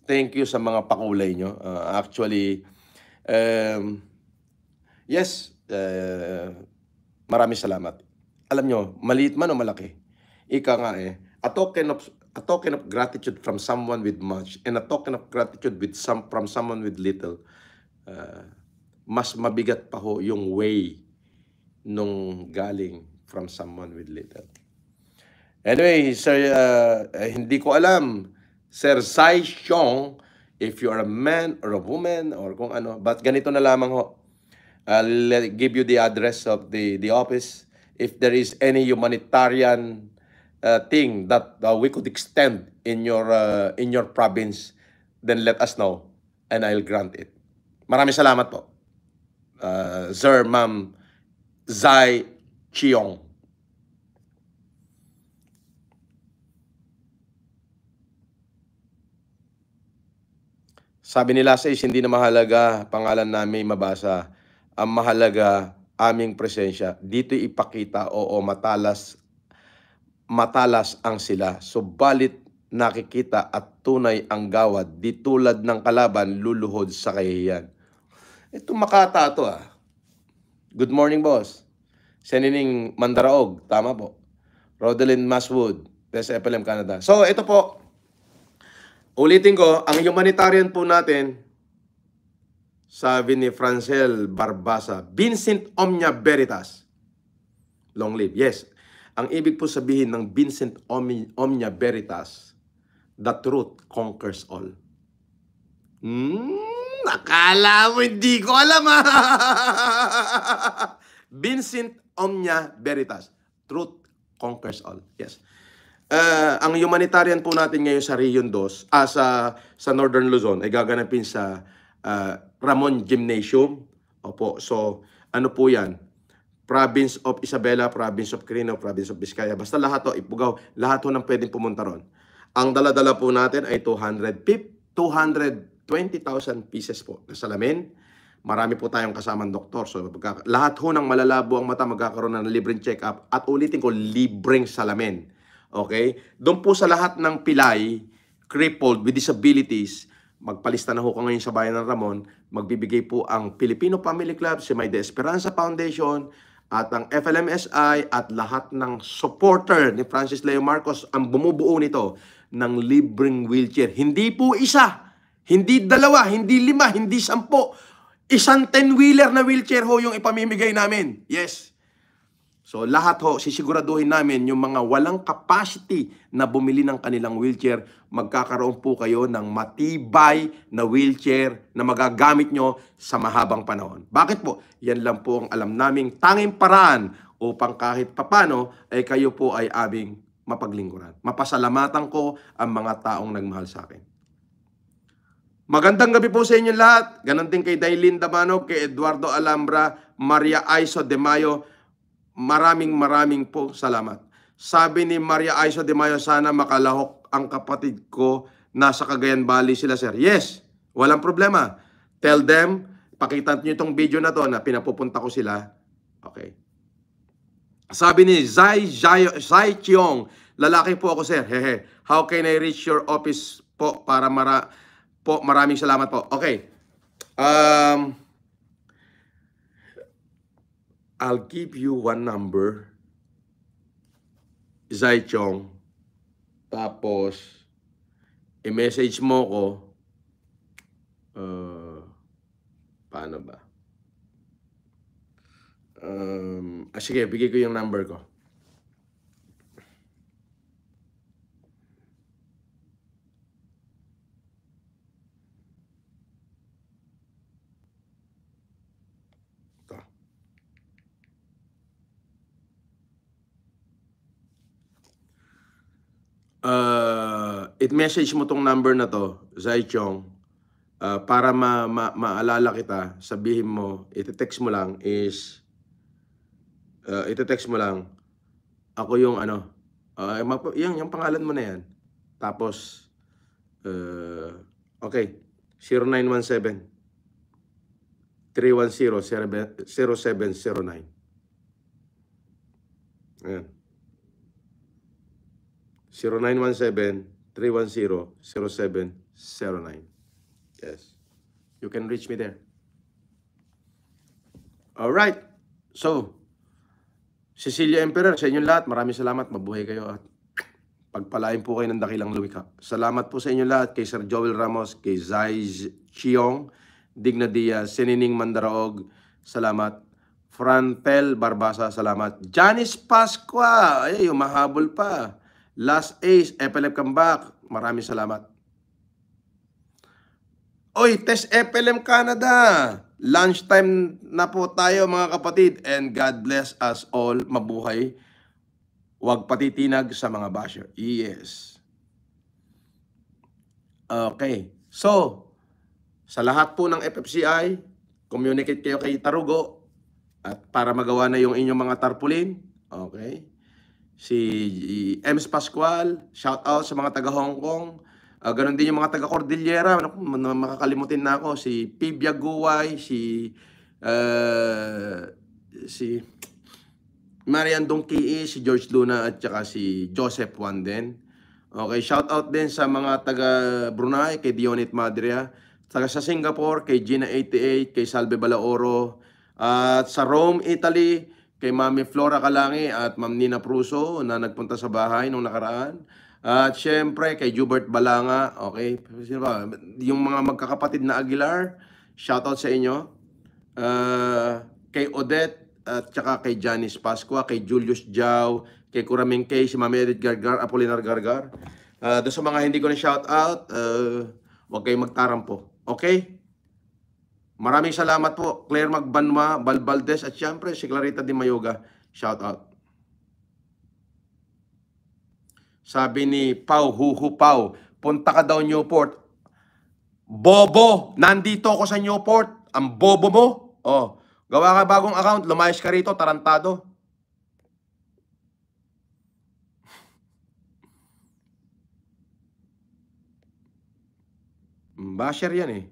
Thank you sa mga pakulay nyo. Actually, yes, maraming salamat. Alam nyo, maliit man o malaki, ika nga a token of gratitude from someone with much and a token of gratitude from someone with little, mas mabigat pa ho yung way nung galing from someone with little. Anyway, sir, hindi ko alam, Sir Sai Xiong, if you are a man or a woman or kung ano, but ganito na lamang ho. I'll give you the address of the office. If there is any humanitarian thing that we could extend in your province, then let us know and I'll grant it. Maraming salamat po. Sir, Ma'am Zai Chiyong. Sabi nila sa hindi na mahalaga pangalan namin mabasa. Ang mahalaga aming presensya. Dito ipakita, oo, matalas ang sila. Subalit nakikita at tunay ang gawad. Di tulad ng kalaban, luluhod sa kahihiyan. Ito Makata to Good morning, boss. Senining Mandaraog, tama po. Rodelyn Maswood, SFLM Canada. So, ito po. Ulitin ko, ang humanitarian po natin, sabi ni Francel Barbasa, Vincent Omnia Veritas. Long live. Yes. Ang ibig po sabihin ng Vincent Omnia Veritas, the truth conquers all. Nakala mo hindi ko alam ha. Vincent Omnia Veritas, truth conquers all. Yes. Ang humanitarian po natin ngayon sa Region 2, sa Northern Luzon, ay gaganapin sa Ramon Gymnasium. Opo, so ano po yan? Province of Isabela, Province of Quirino, Province of Vizcaya. Basta lahat to, Ifugao, lahat to ng pwedeng pumunta ron. Ang dala-dala po natin ay 220,000 pieces po na salamin. Marami po tayong kasamang doktor. So lahat ho ng malalabo ang mata magkakaroon ng libreng check-up at ulitin ko, libreng salamin. Okay? Doon po sa lahat ng pilay, crippled with disabilities, magpalista na ho ko ngayon sa bayan ng Ramon, magbibigay po ang Filipino Family Club, si May de Esperanza Foundation, at ang FLMSI at lahat ng supporter ni Francis Leo Marcos ang bumubuo nito ng libreng wheelchair. Hindi po isa, hindi dalawa, hindi lima, hindi 10. Isang 10-wheeler na wheelchair ho yung ipamimigay namin. Yes. So lahat ho, sisiguraduhin namin yung mga walang capacity na bumili ng kanilang wheelchair, magkakaroon po kayo ng matibay na wheelchair na magagamit nyo sa mahabang panahon. Bakit po? Yan lang po ang alam naming tanging paraan upang kahit papano ay kayo po ay aming mapaglingkuran. Mapasalamatan ko ang mga taong nagmahal sa akin. Magandang gabi po sa inyo lahat. Ganon din kay Dailin Damano, kay Eduardo Alhambra, Maria Aiso de Mayo. Maraming po salamat. Sabi ni Maria Aiso de Mayo, sana makalahok ang kapatid ko, nasa Cagayan Valley sila, sir. Yes, walang problema. Tell them, pakita nyo itong video na to na pinapupunta ko sila. Okay. Sabi ni Zai Chiong, lalaki po ako, sir. Hehe. How can I reach your office po para maraming salamat po. Okay. I'll give you one number, Zai Chong, tapos i-message mo ko, paano ba? Sige, bigay ko yung number ko. I-message mo tong number na to, Zai Chong, para maalala kita. Sabihin mo, iti-text mo lang ako yung ano, yung pangalan mo na yan. Tapos okay, 0917 310 0709. Ayan. 0917-310-0709. Yes. You can reach me there. Alright. So, Cecilia Emperor, sa inyong lahat, maraming salamat. Mabuhay kayo at pagpalain po kayo ng dakilang lumikha. Salamat po sa inyong lahat, kay Sir Joel Ramos, kay Zai Chiong, Digna Diaz, Senining Mandaraog, salamat. Frantel Barbasa, salamat. Janice Pasqua, ay, umahabol pa. Last Ace, FLM Comeback, maraming salamat. Oy, Test FLM Canada, lunchtime na po tayo mga kapatid, and God bless us all, mabuhay. Huwag patitinag sa mga basher. Yes. Okay, so, sa lahat po ng FFCI, communicate kayo kay Tarugo, at para magawa na yung inyong mga tarpaulin, okay? Si Ems Pascual, shout out sa mga taga Hong Kong. Ganon din yung mga taga Cordillera, makakalimutin na ako, si Pibia Guway, si Marian Dongki, si George Luna, at saka si Joseph Wanden. Okay, shout out din sa mga taga Brunei, kay Dionit Madria, taga sa Singapore, kay Gina 88, kay Salve Balaoro, at sa Rome, Italy, kay Mami Flora Kalangi at Ma'am Nina Pruso na nagpunta sa bahay nung nakaraan. At syempre kay Jubert Balanga, okay? Sino ba? Yung mga magkakapatid na Aguilar, shoutout sa inyo. Kay Odette at saka kay Janice Pasqua, kay Julius Jau, kay Kuraming K, si Mami Edith Gargar, Apolinar Gargar. Doon sa mga hindi ko na shout out, huwag kayong magtarampo. Okay? Maraming salamat po, Claire Magbanwa, Balbaldes, at syempre si Clarita Di Mayoga. Shout out. Sabi ni Pau, Huhu Pau, punta ka daw Newport. Bobo, nandito ako sa Newport. Ang bobo mo. Oh, gawa ka bagong account, lumayas ka rito, tarantado. Basher yan eh.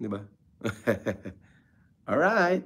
Di ba? Alright.